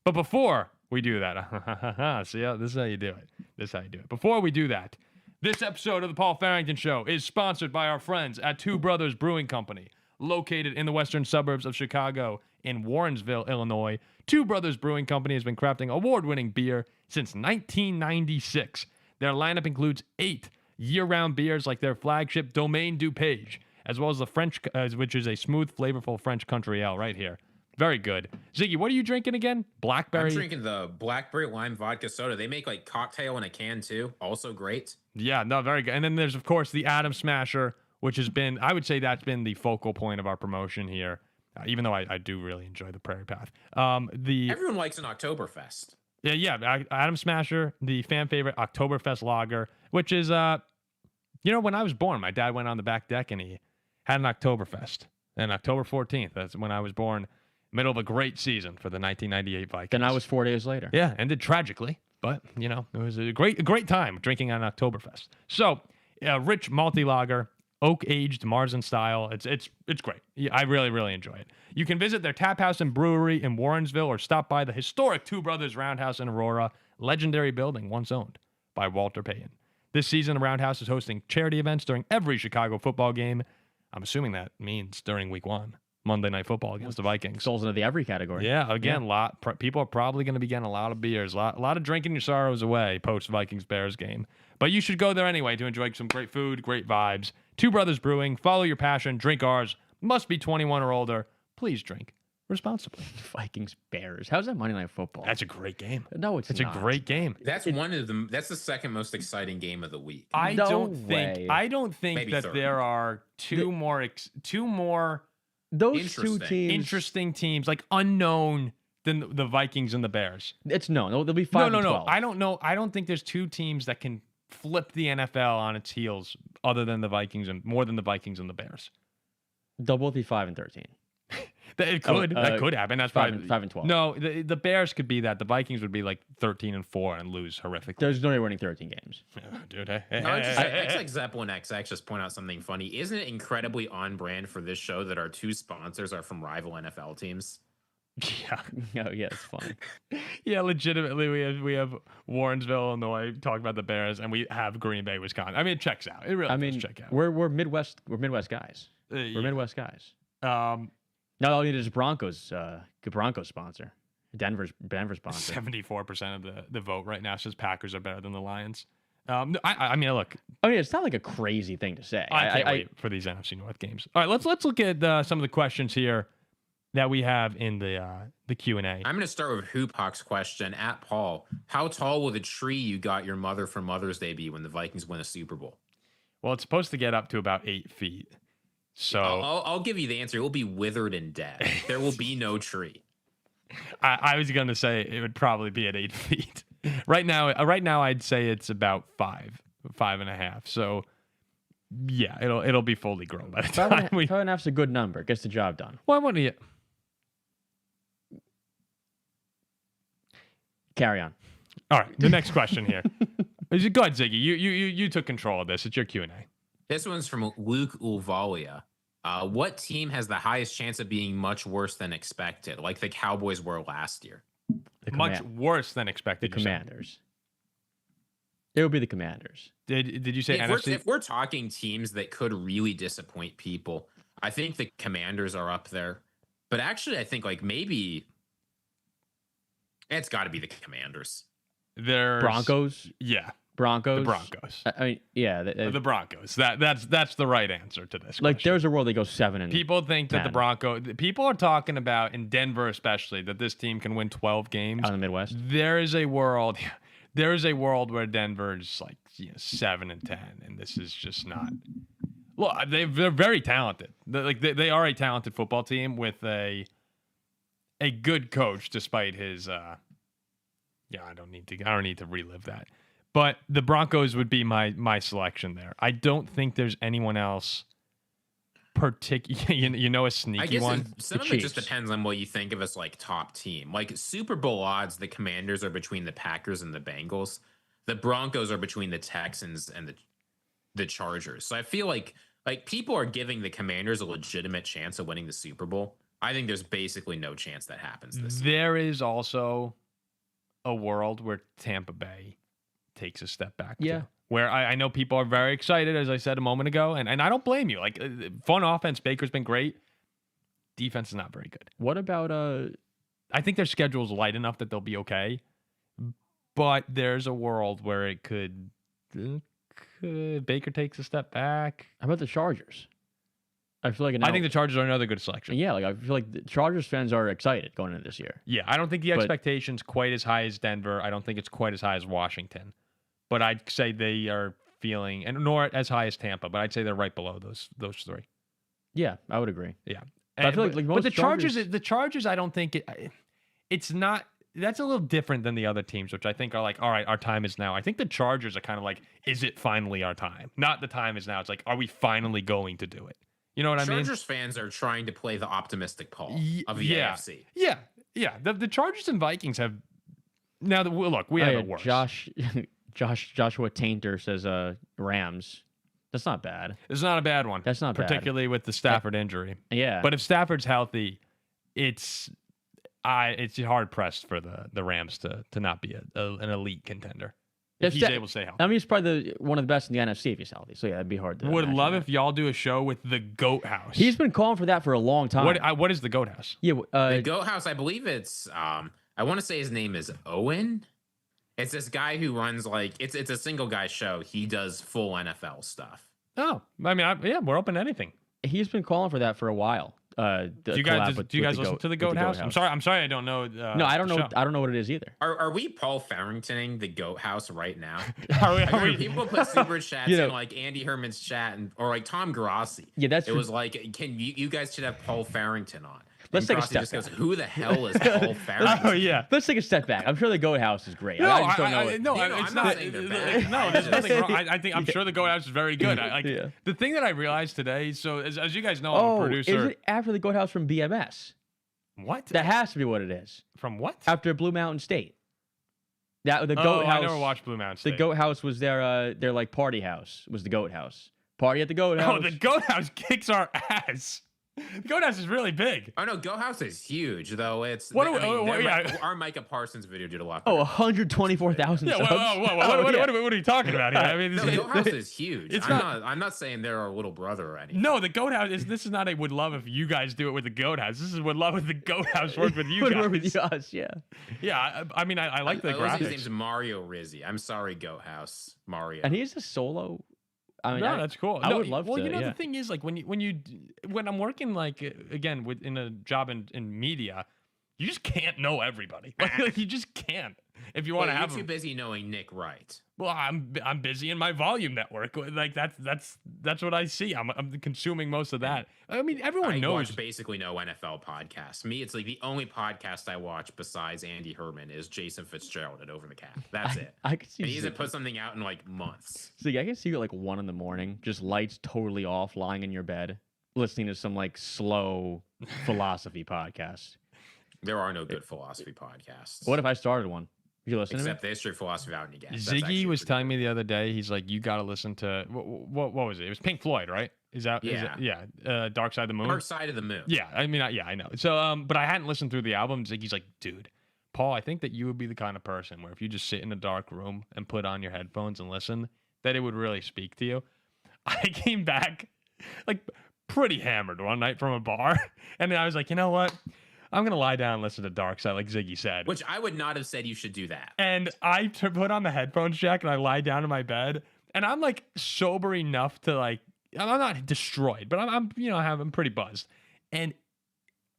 But before we do that, see, this is how you do it. Before we do that, this episode of the Paul Farrington Show is sponsored by our friends at Two Brothers Brewing Company, located in the western suburbs of Chicago in Warrensville, Illinois. Two Brothers Brewing Company has been crafting award-winning beer since 1996. Their lineup includes 8 year-round beers like their flagship Domaine DuPage, as well as the French, which is a smooth, flavorful French country ale right here. Very good. Ziggy, what are you drinking again? Blackberry? I'm drinking the Blackberry Lime Vodka Soda. They make like cocktail in a can too. Also great. Yeah, no, very good. And then there's, of course, the Atom Smasher, which has been, I would say that's been the focal point of our promotion here, even though I do really enjoy the Prairie Path. Everyone likes an Oktoberfest. Yeah, Atom Smasher, the fan favorite Oktoberfest lager, which is, when I was born, my dad went on the back deck and he had an Oktoberfest. And October 14th, that's when I was born. Middle of a great season for the 1998 Vikings. Then I was 4 days later. Yeah, ended tragically, but it was a great time drinking on Oktoberfest. So, rich malty lager, oak aged Marzen style. It's great. Yeah, I really really enjoy it. You can visit their tap house and brewery in Warrensville, or stop by the historic Two Brothers Roundhouse in Aurora, legendary building once owned by Walter Payton. This season, the Roundhouse is hosting charity events during every Chicago football game. I'm assuming that means during week 1. Monday Night Football against the Vikings. Souls into the every category. Yeah, again, people are probably going to be getting a lot of beers, a lot of drinking your sorrows away post Vikings Bears game. But you should go there anyway to enjoy some great food, great vibes. Two Brothers Brewing. Follow your passion. Drink ours. Must be 21 or older. Please drink responsibly. Vikings Bears. How's that Monday Night Football? That's a great game. No, it's not. a great game. That's the second most exciting game of the week. I don't think Maybe that third. there are two more Those two Interesting. teams. interesting teams, like unknown, than the Vikings and the Bears. They'll be 5 No. and 12. I don't know. I don't think there's two teams that can flip the NFL on its heels other than the Vikings and more than the Vikings and the Bears. They'll both be 5 and 13. It could. That could happen. That's probably 5-12. No, the Bears could be that. The Vikings would be like 13-4 and lose horrifically. There's no way winning 13 games. Dude, X like Zeppelin XX just point out something funny. Isn't it incredibly on brand for this show that our 2 sponsors are from rival NFL teams? Yeah. Oh yeah, it's funny. Yeah, legitimately, we have Warrensville, Illinois, talk about the Bears, and we have Green Bay, Wisconsin. I mean, it checks out. It really does check out. We're Midwest guys. We're Midwest guys. Now all you need is Broncos, good Broncos sponsor. Denver sponsor. 74% of the vote right now says Packers are better than the Lions. I mean, look. I mean, it's not like a crazy thing to say. I can't wait for these NFC North games. All right, let's look at some of the questions here that we have in the Q&A. I'm going to start with Hoophock's question at Paul. How tall will the tree you got your mother for Mother's Day be when the Vikings win a Super Bowl? Well, it's supposed to get up to about 8 feet. So I'll give you the answer. It will be withered and dead. There will be no tree. I was going to say it would probably be at 8 feet. Right now, I'd say it's about 5.5. So yeah, it'll be fully grown by the time 5.5's a good number. Gets the job done. Why wouldn't you? Carry on. All right, the next question here. Go ahead, Ziggy. You took control of this. It's your Q&A. This one's from Luke Ulvalia. What team has the highest chance of being much worse than expected, like the Cowboys were last year? Much worse than expected. The Commanders. It would be the Commanders. Did you say NFC? If we're talking teams that could really disappoint people, I think the Commanders are up there. But actually, I think like maybe it's got to be the Commanders. There's Broncos. Yeah. Broncos. The Broncos. I mean, yeah, the Broncos. That's the right answer to this. Like, question. there's a world they go 7-10. People think that people are talking about in Denver, especially, that this team can win 12 games out in the Midwest. There is a world where Denver is like 7-10, and this is just not. Look, they're very talented. They are a talented football team with a good coach, despite his. I don't need to relive that. But the Broncos would be my selection there. I don't think there's anyone else particular. A sneaky one. Some of it just depends on what you think of as like top team. Like Super Bowl odds, the Commanders are between the Packers and the Bengals. The Broncos are between the Texans and the Chargers. So I feel like people are giving the Commanders a legitimate chance of winning the Super Bowl. I think there's basically no chance that happens this year. There is also a world where Tampa Bay takes a step back. Yeah. Too, where I know people are very excited, as I said a moment ago, and I don't blame you. Like, fun offense, Baker's been great. Defense is not very good. What about I think their schedule's light enough that they'll be okay. But there's a world where it could Baker takes a step back. How about the Chargers? I feel like I think the Chargers are another good selection. Yeah, like I feel like the Chargers fans are excited going into this year. Yeah, I don't think the expectation's quite as high as Denver. I don't think it's quite as high as Washington. But I'd say they are feeling, and nor as high as Tampa, but I'd say they're right below those three. Yeah, I would agree. Yeah. But I feel like most the Chargers, I don't think it's not. That's a little different than the other teams, which I think are like, all right, our time is now. I think the Chargers are kind of like, is it finally our time? Not the time is now. It's like, are we finally going to do it? You know what I mean? Chargers fans are trying to play the optimistic Paul of the AFC. Yeah. The Chargers and Vikings have now. Look, we have it worse. Joshua Tainter says Rams. That's not bad. It's not a bad one. That's not bad. Particularly with the Stafford injury. Yeah. But if Stafford's healthy, it's hard pressed for the Rams to not be an elite contender. If he's able to stay healthy. I mean, he's probably one of the best in the NFC if he's healthy. So yeah, it'd be hard to. Would love if y'all do a show with the Goat House. He's been calling for that for a long time. What is the Goat House? Yeah, the Goat House. I believe it's. I want to say his name is Owen. It's this guy who runs it's a single guy show. He does full NFL stuff. Oh, I mean, we're open to anything. He's been calling for that for a while. Do you guys listen to the Goat House? I'm sorry, I don't know. No, I don't know. Show. I don't know what it is either. Are we Paul Farringtoning the Goat House right now? Are we? People put super chats in like Andy Herman's chat or like Tom Grassi. Yeah, that's. It was like, can you guys should have Paul Farrington on. Let's take a step back. Goes, who the hell is Paul Farrington? Oh yeah. Let's take a step back. I'm sure the Goat House is great. No, I just don't know. It's not. No, there's nothing wrong. I'm sure the Goat House is very good. The thing that I realized today. So as you guys know, I'm a producer. Is it after the Goat House from BMS? What? That has to be what it is. From what? After Blue Mountain State. That the Goat House. I never watched Blue Mountain State. The Goat House was their like party house. Was the Goat House. Party at the Goat House. Oh, the Goat House kicks our ass. The Goat House is really big. Oh no, Goat House is huge though. It's our Micah Parsons video did a lot. 124,000 subs. What are you talking about here? I mean, the Goat House is huge. I'm not saying they're our little brother or anything. No, the Goat House this is not a would love if you guys do it with the Goat House. This is would love if the Goat House worked with you guys. Work with us, yeah. Yeah, I mean, I like the graphics. His name's Mario Rizzi. I'm sorry, Goat House Mario. And he's a solo. I mean, no, that's cool. I would love to. Well, the thing is, like, when I'm working, like, again, in a job in media, you just can't know everybody. Like, you just can't. If you want to have, you're too busy knowing Nick Wright. Well, I'm busy in my volume network. Like that's what I see. I'm consuming most of that. I mean, everyone knows. I basically no NFL podcasts. Me, it's like the only podcast I watch besides Andy Herman is Jason Fitzgerald at Over the Cap. That's it. I could see. And he hasn't put something out in like months. So I can see you at like 1 a.m, just lights totally off, lying in your bed, listening to some like slow philosophy podcast. There are no good philosophy podcasts. What if I started one? You listen Except the history of philosophy out in gas. Ziggy was telling me the other day, he's like, you got to listen to, what was it? It was Pink Floyd, right? Yeah. Dark Side of the Moon. Dark Side of the Moon. Yeah. I mean, I know. So, but I hadn't listened through the album. Ziggy's like, dude, Paul, I think that you would be the kind of person where if you just sit in a dark room and put on your headphones and listen, that it would really speak to you. I came back like pretty hammered one night from a bar. And then I was like, you know what? I'm going to lie down and listen to Dark Side, like Ziggy said. Which I would not have said you should do that. And I put on the headphones jack and I lie down in my bed. And I'm like sober enough to like, I'm not destroyed, but I'm pretty buzzed. And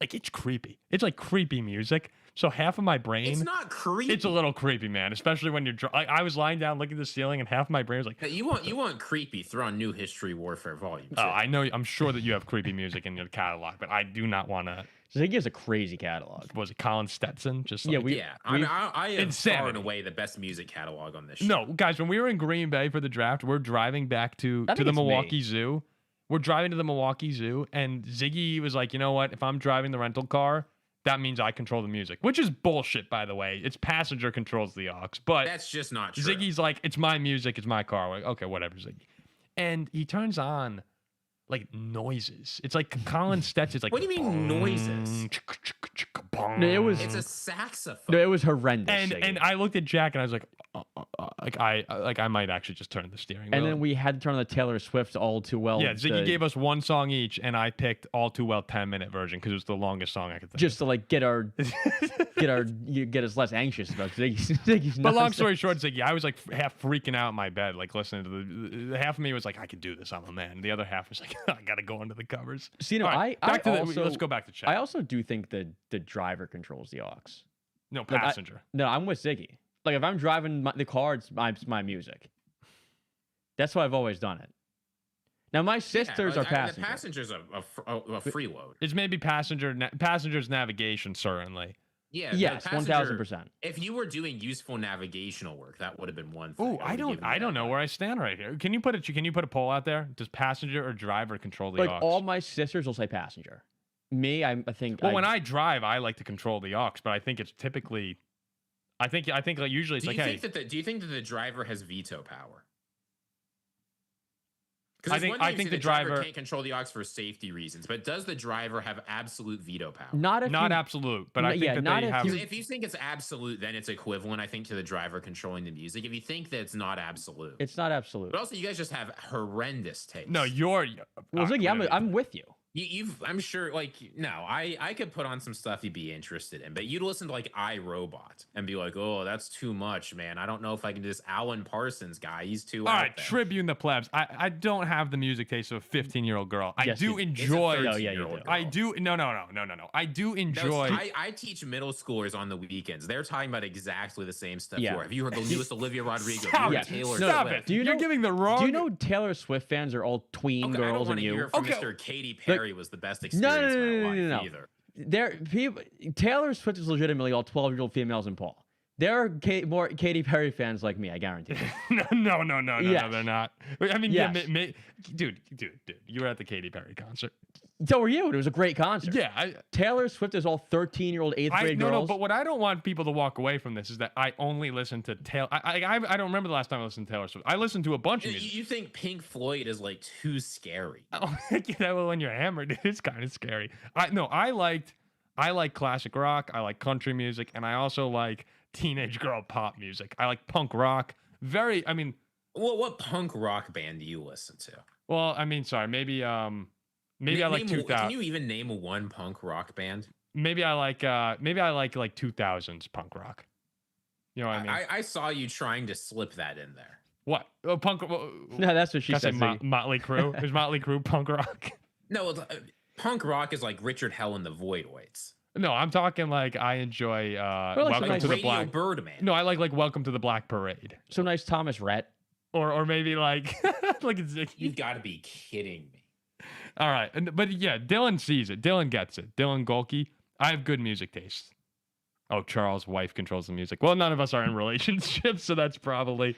like, it's creepy. It's like creepy music. So half of my brain. It's not creepy. It's a little creepy, man. Especially when you're like, I was lying down looking at the ceiling and half of my brain was like. Hey, you want creepy, throw on New History Warfare Volume 2. Oh, I know. I'm sure that you have creepy music in your catalog, but I do not want to. Ziggy has a crazy catalog. Was it Colin Stetson? Just like, I have far and away the best music catalog on this show. No, guys, when we were in Green Bay for the draft, we're driving back to the Milwaukee Zoo. We're driving to the Milwaukee Zoo, and Ziggy was like, you know what? If I'm driving the rental car, that means I control the music, which is bullshit, by the way. It's passenger controls the aux, but that's just not true. Ziggy's like, it's my music, it's my car. We're like, okay, whatever, Ziggy. And he turns on like noises. It's like Colin Stetson. It's like, what do you mean noises? No, it's a saxophone. No, it was horrendous. And I looked at Jack and I was like, I might actually just turn the steering wheel. And then we had to turn on the Taylor Swift All Too Well. Yeah, Ziggy gave us one song each, and I picked All Too Well 10-minute version because it was the longest song I could think. Just to like get us less anxious about Ziggy's. But long story short, Ziggy, I was like half freaking out in my bed, like listening to the half of me was like, I can do this, I'm a man. The other half was like, I gotta go under the covers. See, no, right, let's go back to chat. I also do think that the driver controls the aux. No, passenger. I'm with Ziggy. Like if I'm driving the car, it's my music. That's how I've always done it. Now my sisters are passengers. The passenger's a freeload. It's maybe passenger's navigation, certainly. Yeah. Yes, 1,000%. If you were doing useful navigational work, that would have been one thing. Oh, I don't know where I stand right here. Can you put a poll out there? Does passenger or driver control the aux? Like all my sisters will say passenger. Me, I think. Well, when I drive, I like to control the aux, but I think it's typically. I think like usually it's do you think that the driver has veto power? I think the driver can't control the aux for safety reasons, but does the driver have absolute veto power? Not absolute, but I think that they have. If you think it's absolute, then it's equivalent, I think, to the driver controlling the music. If you think that it's not absolute, But also, you guys just have horrendous taste. No, Ziggy, I'm with you. I'm sure, like, no, I could put on some stuff you'd be interested in, but you'd listen to like iRobot and be like, oh, that's too much, man. I don't know if I can do this. Alan Parsons guy, he's too. All right, there. Tribune the plebs. I don't have the music taste of a 15-year-old girl. I do enjoy. Oh yeah, you do. I do. No. I do enjoy. I teach middle schoolers on the weekends. They're talking about exactly the same stuff. Yeah. Have you heard the newest Olivia Rodrigo? Taylor Swift. You're giving the wrong. Do you know Taylor Swift fans are all tween girls and you? Hear from Mr. Katy Perry was the best experience of my life either. Taylor Swift is legitimately all 12-year-old females in Paul. There are more Katy Perry fans like me, I guarantee you. No, they're not. I mean, dude, you were at the Katy Perry concert. So were you. It was a great concert. Yeah. Taylor Swift is all 13-year-old, 8th grade girls. No, but what I don't want people to walk away from this is that I only listen to Taylor. I don't remember the last time I listened to Taylor Swift. I listened to a bunch of music. You think Pink Floyd is like too scary? Oh, well, when you're hammered, it's kind of scary. I like classic rock. I like country music, and I also like teenage girl pop music. I like punk rock. Well, what punk rock band do you listen to? Well, sorry, maybe I like 2000. Can you even name one punk rock band? Maybe I like like 2000s punk rock. You know what I mean? I saw you trying to slip that in there. What? Oh, punk. No, that's what she said. Motley Crue. Is Motley Crue punk rock? No, punk rock is like Richard Hell and the Voidweights. No, I'm talking like I enjoy Welcome to the Black Birdman. No, I like Welcome to the Black Parade. So nice Thomas Rhett. Or maybe like like Ziggy. You've got to be kidding me. All right, but yeah, Dylan sees it. Dylan gets it. Dylan Golke. I have good music taste. Oh, Charles' wife controls the music. Well, none of us are in relationships, so that's probably.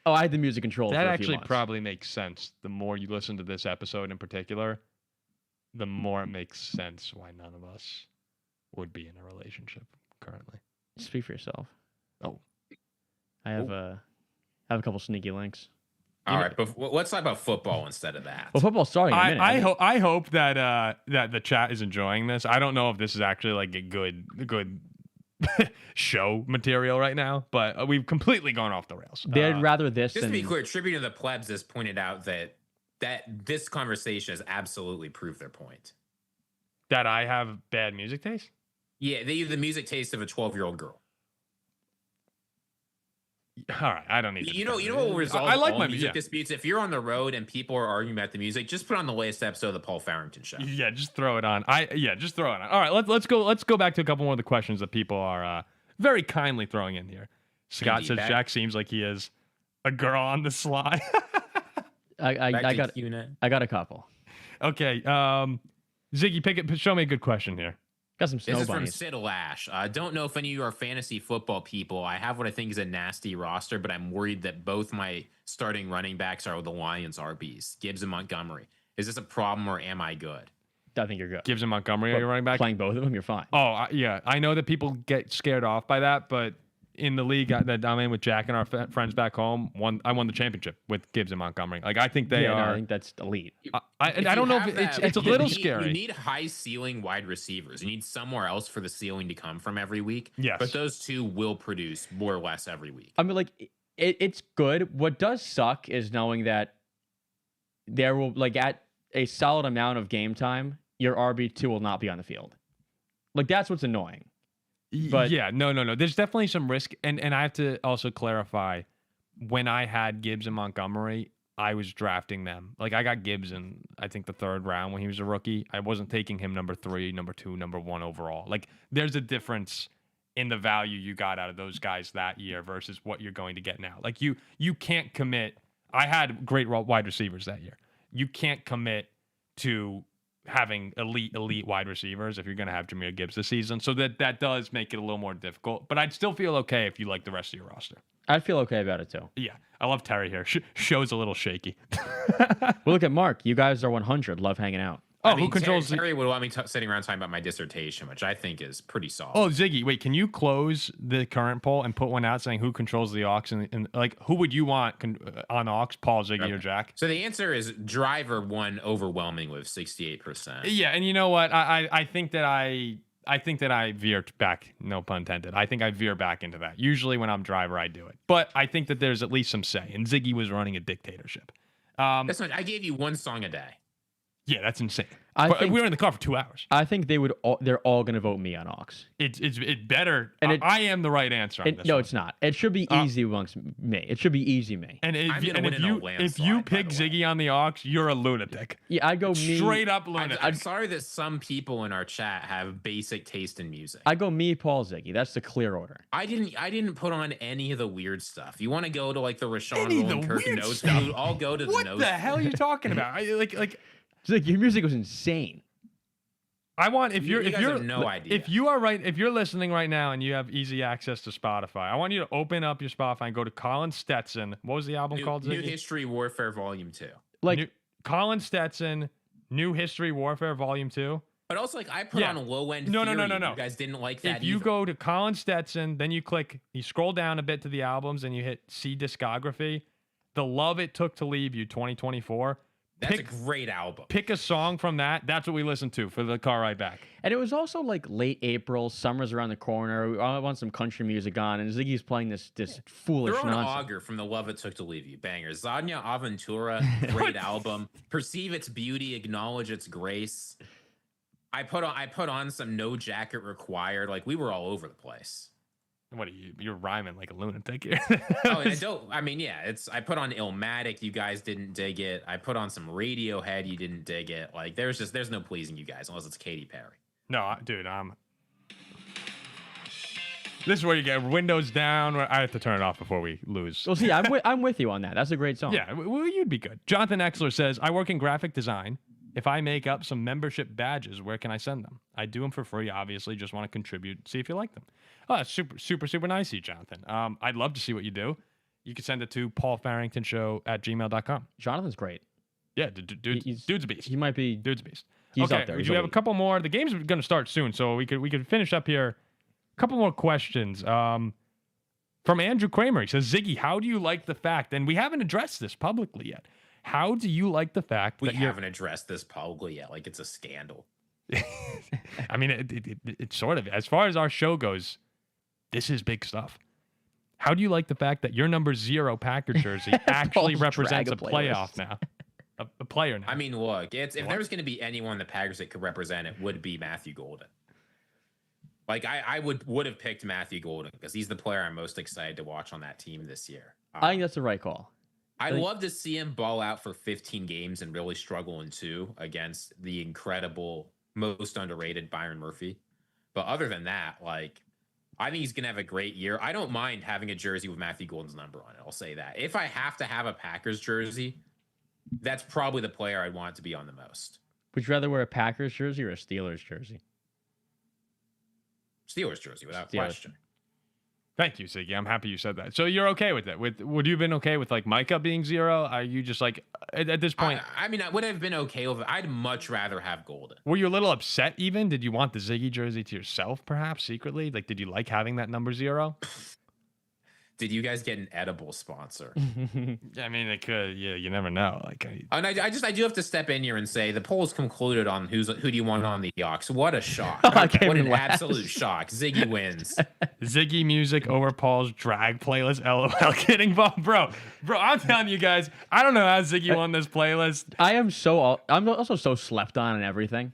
Oh, I had the music control. That for actually probably makes sense. The more you listen to this episode in particular, the more it makes sense why none of us would be in a relationship currently. Speak for yourself. Oh, I have a couple sneaky links. All right, but let's talk about football instead of that. Well, football's starting in a minute. I hope that that the chat is enjoying this. I don't know if this is actually like a good show material right now, but we've completely gone off the rails. They'd rather this. Just to be clear, Tribute to the Plebs has pointed out that this conversation has absolutely proved their point. That I have bad music taste? Yeah, they have the music taste of a 12-year-old girl. All right, I don't need to. You know what will resolve I like all my music disputes? If you're on the road and people are arguing about the music, just put on the latest episode of the Paul Farrington Show. Yeah, just throw it on. Just throw it on. All right, let's go back to a couple more of the questions that people are very kindly throwing in here. Scott says Jack seems like he is a girl on the sly. I got a couple. Okay, Ziggy, show me a good question here. Got some snow This is bunnies. from Sid Lash. I don't know if any of you are fantasy football people. I have what I think is a nasty roster, but I'm worried that both my starting running backs are the Lions RBs, Gibbs and Montgomery. Is this a problem or am I good? I think you're good. Gibbs and Montgomery are your running back? Playing both of them, you're fine. Oh, yeah. I know that people get scared off by that, but in the league that I'm in with Jack and our friends back home, I won the championship with Gibbs and Montgomery. Like, I think they are. No, I think that's elite. I don't know if it's a little scary. You need high ceiling wide receivers. You need somewhere else for the ceiling to come from every week. Yes. But those two will produce more or less every week. I mean, like, it's good. What does suck is knowing that there will, like, at a solid amount of game time, your RB2 will not be on the field. Like, that's what's annoying. But yeah, no. There's definitely some risk, and I have to also clarify. When I had Gibbs and Montgomery, I was drafting them. Like, I got Gibbs in, I think, the 3rd round when he was a rookie. I wasn't taking him number 3, number 2, number 1 overall. Like, there's a difference in the value you got out of those guys that year versus what you're going to get now. Like, you can't commit. I had great wide receivers that year. You can't commit to having elite wide receivers if you're going to have Jahmyr Gibbs this season. So that does make it a little more difficult. But I'd still feel okay if you like the rest of your roster. I'd feel okay about it too. Yeah. I love Terry here. Show's a little shaky. Well, look at Mark. You guys are 100. Love hanging out. Oh, who controls Terry would want me sitting around talking about my dissertation, which I think is pretty solid. Oh, Ziggy, wait, can you close the current poll and put one out saying who controls the aux and like who would you want on aux, Paul, Ziggy, or Jack? So the answer is Driver won overwhelming with 68%. Yeah, and you know what? I think that I veered back, no pun intended. I think I veer back into that. Usually when I'm driver, I do it. But I think that there's at least some say, and Ziggy was running a dictatorship. That's not, I gave you one song a day. Yeah, that's insane. We were in the car for 2 hours. I think they're all going to vote me on aux. It's better. And I am the right answer on this. No, one. it's not. It should be easy amongst me. It should be easy me. And if you pick Ziggy on the aux, you're a lunatic. Yeah, I go me. Straight up lunatic. I'm sorry that some people in our chat have basic taste in music. I go me, Paul, Ziggy. That's the clear order. I didn't put on any of the weird stuff. You want to go to like the Rashawn Roland Kirk nose dude? I'll go to the nose. What the hell are you talking about? like. It's like your music was insane. I want if you're if you're listening right now and you have easy access to Spotify, I want you to open up your Spotify and go to Colin Stetson. What was the album called? New History Warfare Volume 2. Colin Stetson, New History Warfare Volume 2. But also, like, I put on a low-end No. You guys didn't like that If you go to Colin Stetson, then you scroll down a bit to the albums, and you hit See Discography. The Love It Took to Leave You 2024. That's a great album. Pick a song from that. That's what we listened to for the car ride back. And it was also like late April, summer's around the corner. We all want some country music on, and Ziggy's playing this foolish Throw an nonsense. Auger from The Love It Took to Leave You. Banger. Zanya Aventura, great album. Perceive its beauty, acknowledge its grace. I put on some No Jacket Required. Like, we were all over the place. What are you're rhyming like a lunatic here. I put on Illmatic, you guys didn't dig it. I put on some Radiohead, you didn't dig it. Like, there's no pleasing you guys unless it's Katy Perry. No, dude, this is where you get windows down. I have to turn it off before we lose. Well, see, I'm with you on that. That's a great song. Yeah, well, you'd be good. Jonathan Exler says, I work in graphic design. If I make up some membership badges, where can I send them? I do them for free, obviously. Just want to contribute, see if you like them. Oh, that's super nice of you, Jonathan. I'd love to see what you do. You can send it to paulfarringtonshow@gmail.com. Jonathan's great. Yeah, dude's a beast. He might be. Dude's a beast. He's okay, out there. we have a couple more. The game's going to start soon, so we could finish up here. A couple more questions. From Andrew Kramer, he says, Ziggy, how do you like the fact, and we haven't addressed this publicly yet, how do you like the fact we that haven't addressed this publicly yet? Like, it's a scandal. I mean, it's sort of, as far as our show goes, this is big stuff. How do you like the fact that your number 0 Packer jersey actually represents a playoff now? A player now. I mean, look, if there was going to be anyone in the Packers that could represent it, would be Matthew Golden. Like, I would have picked Matthew Golden because he's the player I'm most excited to watch on that team this year. I think that's the right call. I'd love to see him ball out for 15 games and really struggle in 2 against the incredible, most underrated Byron Murphy. But other than that, like, I think he's going to have a great year. I don't mind having a jersey with Matthew Golden's number on it. I'll say that. If I have to have a Packers jersey, that's probably the player I'd want to be on the most. Would you rather wear a Packers jersey or a Steelers jersey? Steelers jersey, without question. Thank you, Ziggy. I'm happy you said that. So you're okay with it? Would you have been okay with like Micah being 0? Are you just like at this point? I mean, I would have been okay with it. I'd much rather have Golden. Were you a little upset even? Did you want the Ziggy jersey to yourself, perhaps secretly? Like, did you like having that number 0? Did you guys get an edible sponsor? I mean, it could. Yeah, you never know. Like, and I do have to step in here and say the poll's concluded on who do you want on the Ox. What a shock! What an absolute shock! Ziggy wins. Ziggy music over Paul's drag playlist. LOL. Kidding, bro. I'm telling you guys, I don't know how Ziggy won this playlist. I'm also so slept on and everything.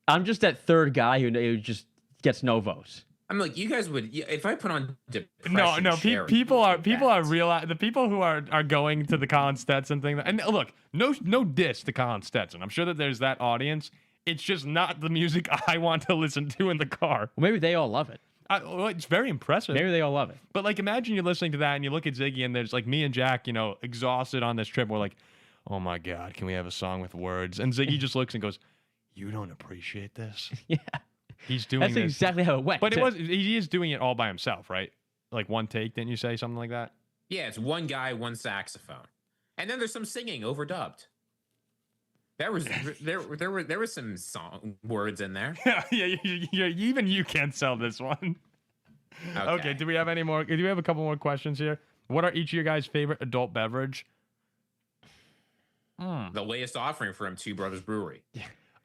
I'm just that third guy who just gets no votes. I'm like, you guys would, if I put on depression. No. People are real. The people who are going to the Colin Stetson thing. And look, no diss to Colin Stetson. I'm sure that there's that audience. It's just not the music I want to listen to in the car. Well, maybe they all love it. It's very impressive. Maybe they all love it. But like, imagine you're listening to that and you look at Ziggy and there's like me and Jack, exhausted on this trip. We're like, oh my God, can we have a song with words? And Ziggy just looks and goes, you don't appreciate this? Yeah. He's doing That's exactly how it went. But he is doing it all by himself, right? Like one take, didn't you say something like that? Yeah, it's one guy, one saxophone. And then there's some singing overdubbed. There was some song words in there. Yeah, even you can't sell this one. Okay, do we have any more? Do we have a couple more questions here? What are each of your guys' favorite adult beverage? The latest offering from Two Brothers Brewery.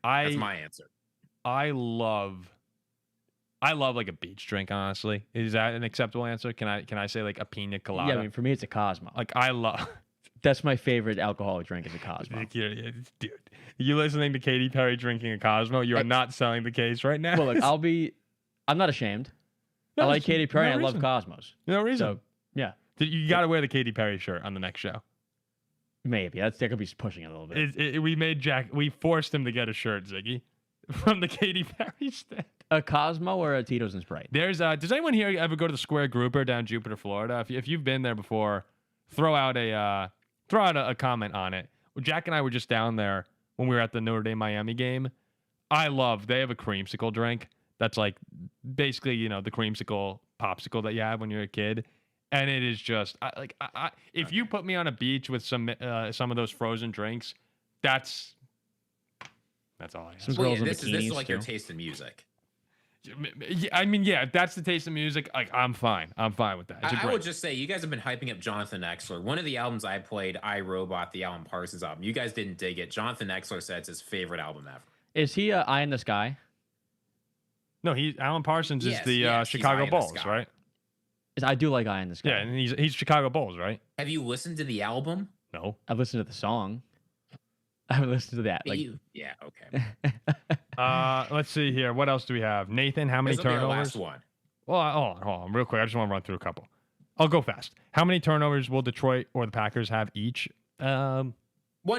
That's my answer. I love like a beach drink, honestly. Is that an acceptable answer? Can I say like a pina colada? Yeah, I mean, for me, it's a Cosmo. Like, I love... That's my favorite alcoholic drink is a Cosmo. Dude, you listening to Katy Perry drinking a Cosmo? You are not selling the case right now. Well, look, I'm not ashamed. I like Katy Perry and I love Cosmos. No reason. So, yeah. You got to wear the Katy Perry shirt on the next show. Maybe. That could be pushing it a little bit. We forced him to get a shirt, Ziggy. From the Katy Perry stand. A Cosmo or a Tito's and Sprite? Does anyone here ever go to the Square Grouper down Jupiter, Florida? If you've been there before, throw out a comment on it. Well, Jack and I were just down there when we were at the Notre Dame Miami game. They have a creamsicle drink that's like basically, the creamsicle popsicle that you have when you're a kid. And it is just if you put me on a beach with some of those frozen drinks, That's all I have. Some Well, girls yeah, in this bikinis is like your too. taste in music. I mean, yeah, if that's the taste of music, like I'm fine. I'm fine with that. It's a I great. would just say you guys have been hyping up Jonathan Exler. One of the albums I played, I Robot, the Alan Parsons album. You guys didn't dig it. Jonathan Exler said it's his favorite album ever. Is he Eye in the Sky? No, Alan Parsons is Yes, the yes, he's Eye Chicago in the Bulls, Sky. right? I do like Eye in the Sky. Yeah, and he's Chicago Bulls, right? Have you listened to the album? No. I've listened to the song. I haven't listened to that. Like, Yeah, okay. Let's see here. What else do we have? Nathan, how many This will be our turnovers? last one. Well, hold on, real quick. I just want to run through a couple. I'll go fast. How many turnovers will Detroit or the Packers have each? One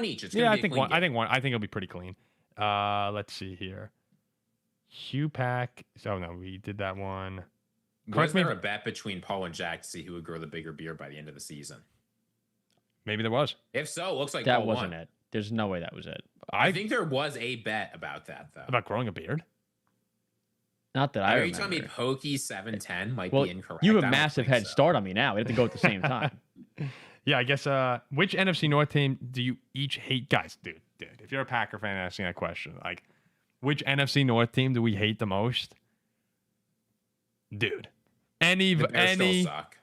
each. It's Yeah, gonna I be a think clean one. I game. think one. I think it'll be pretty clean. Let's see here. Hugh Pack. Oh no, we did that one. Was Correct me there if- a bet between Paul and Jack to see who would grow the bigger beard by the end of the season? Maybe there was. If so, it looks like that Paul wasn't won. it. There's no way that was it. I think there was a bet about that though. About growing a beard. Not that I Are you remember. telling me Pokey 710 might Well, be incorrect? you I have a don't massive think head so. start on me now. We have to go at the same time. Yeah, I guess. Which NFC North team do you each hate, guys? Dude. If you're a Packer fan asking that question, like, which NFC North team do we hate the most? Dude, The Bears still suck.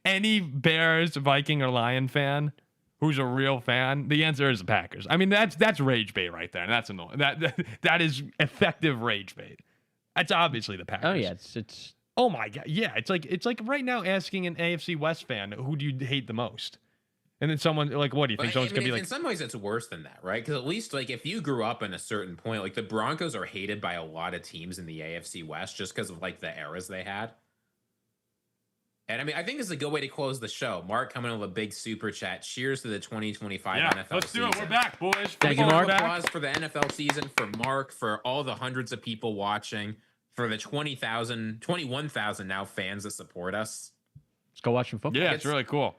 any Bears, Viking, or Lion fan who's a real fan, the answer is the Packers. I mean, that's rage bait right there, and that's annoying. That is effective rage bait. That's obviously the Packers. Oh yeah, it's Oh my god, yeah. It's like right now asking an AFC West fan who do you hate the most, and then someone like, what do you think? But, Someone's gonna be in like, some ways, it's worse than that, right? Because at least, like, if you grew up in a certain point, like the Broncos are hated by a lot of teams in the AFC West just because of like the eras they had. And I mean, I think this is a good way to close the show. Mark coming in with a big super chat. Cheers to the 2025 yeah, NFL let's season. do it. We're back, boys. Thank you, Round Mark. of applause for the NFL season, for Mark, for all the hundreds of people watching, for the 21,000 now fans that support us. let's go watch some football. Yeah, it's really cool.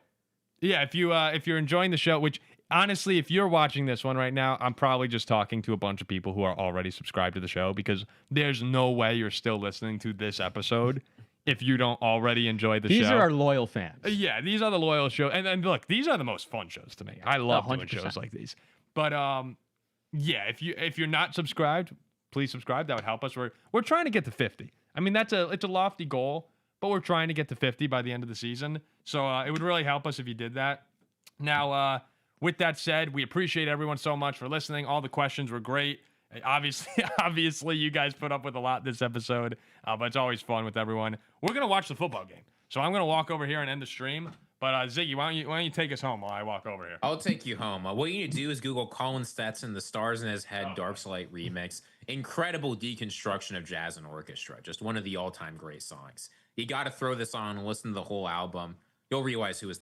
Yeah, if you're enjoying the show, which honestly, if you're watching this one right now, I'm probably just talking to a bunch of people who are already subscribed to the show, because there's no way you're still listening to this episode if you don't already enjoy the show. These are our loyal fans. Yeah, these are the loyal shows. And look, these are the most fun shows to me. I love doing 100%. shows like these. But yeah, if you're not subscribed, please subscribe. That would help us. We're trying to get to 50. I mean, it's a lofty goal, but we're trying to get to 50 by the end of the season. So it would really help us if you did that. Now, with that said, we appreciate everyone so much for listening. All the questions were great. Obviously, you guys put up with a lot this episode, but it's always fun with everyone. We're gonna watch the football game, so I'm gonna walk over here and end the stream. But Ziggy, why don't you take us home while I walk over here? I'll take you home. What you need to do is Google Colin Stetson, The Stars in His Head, Darklight Remix. Incredible deconstruction of jazz and orchestra. Just one of the all-time great songs. You got to throw this on and listen to the whole album. You'll realize who is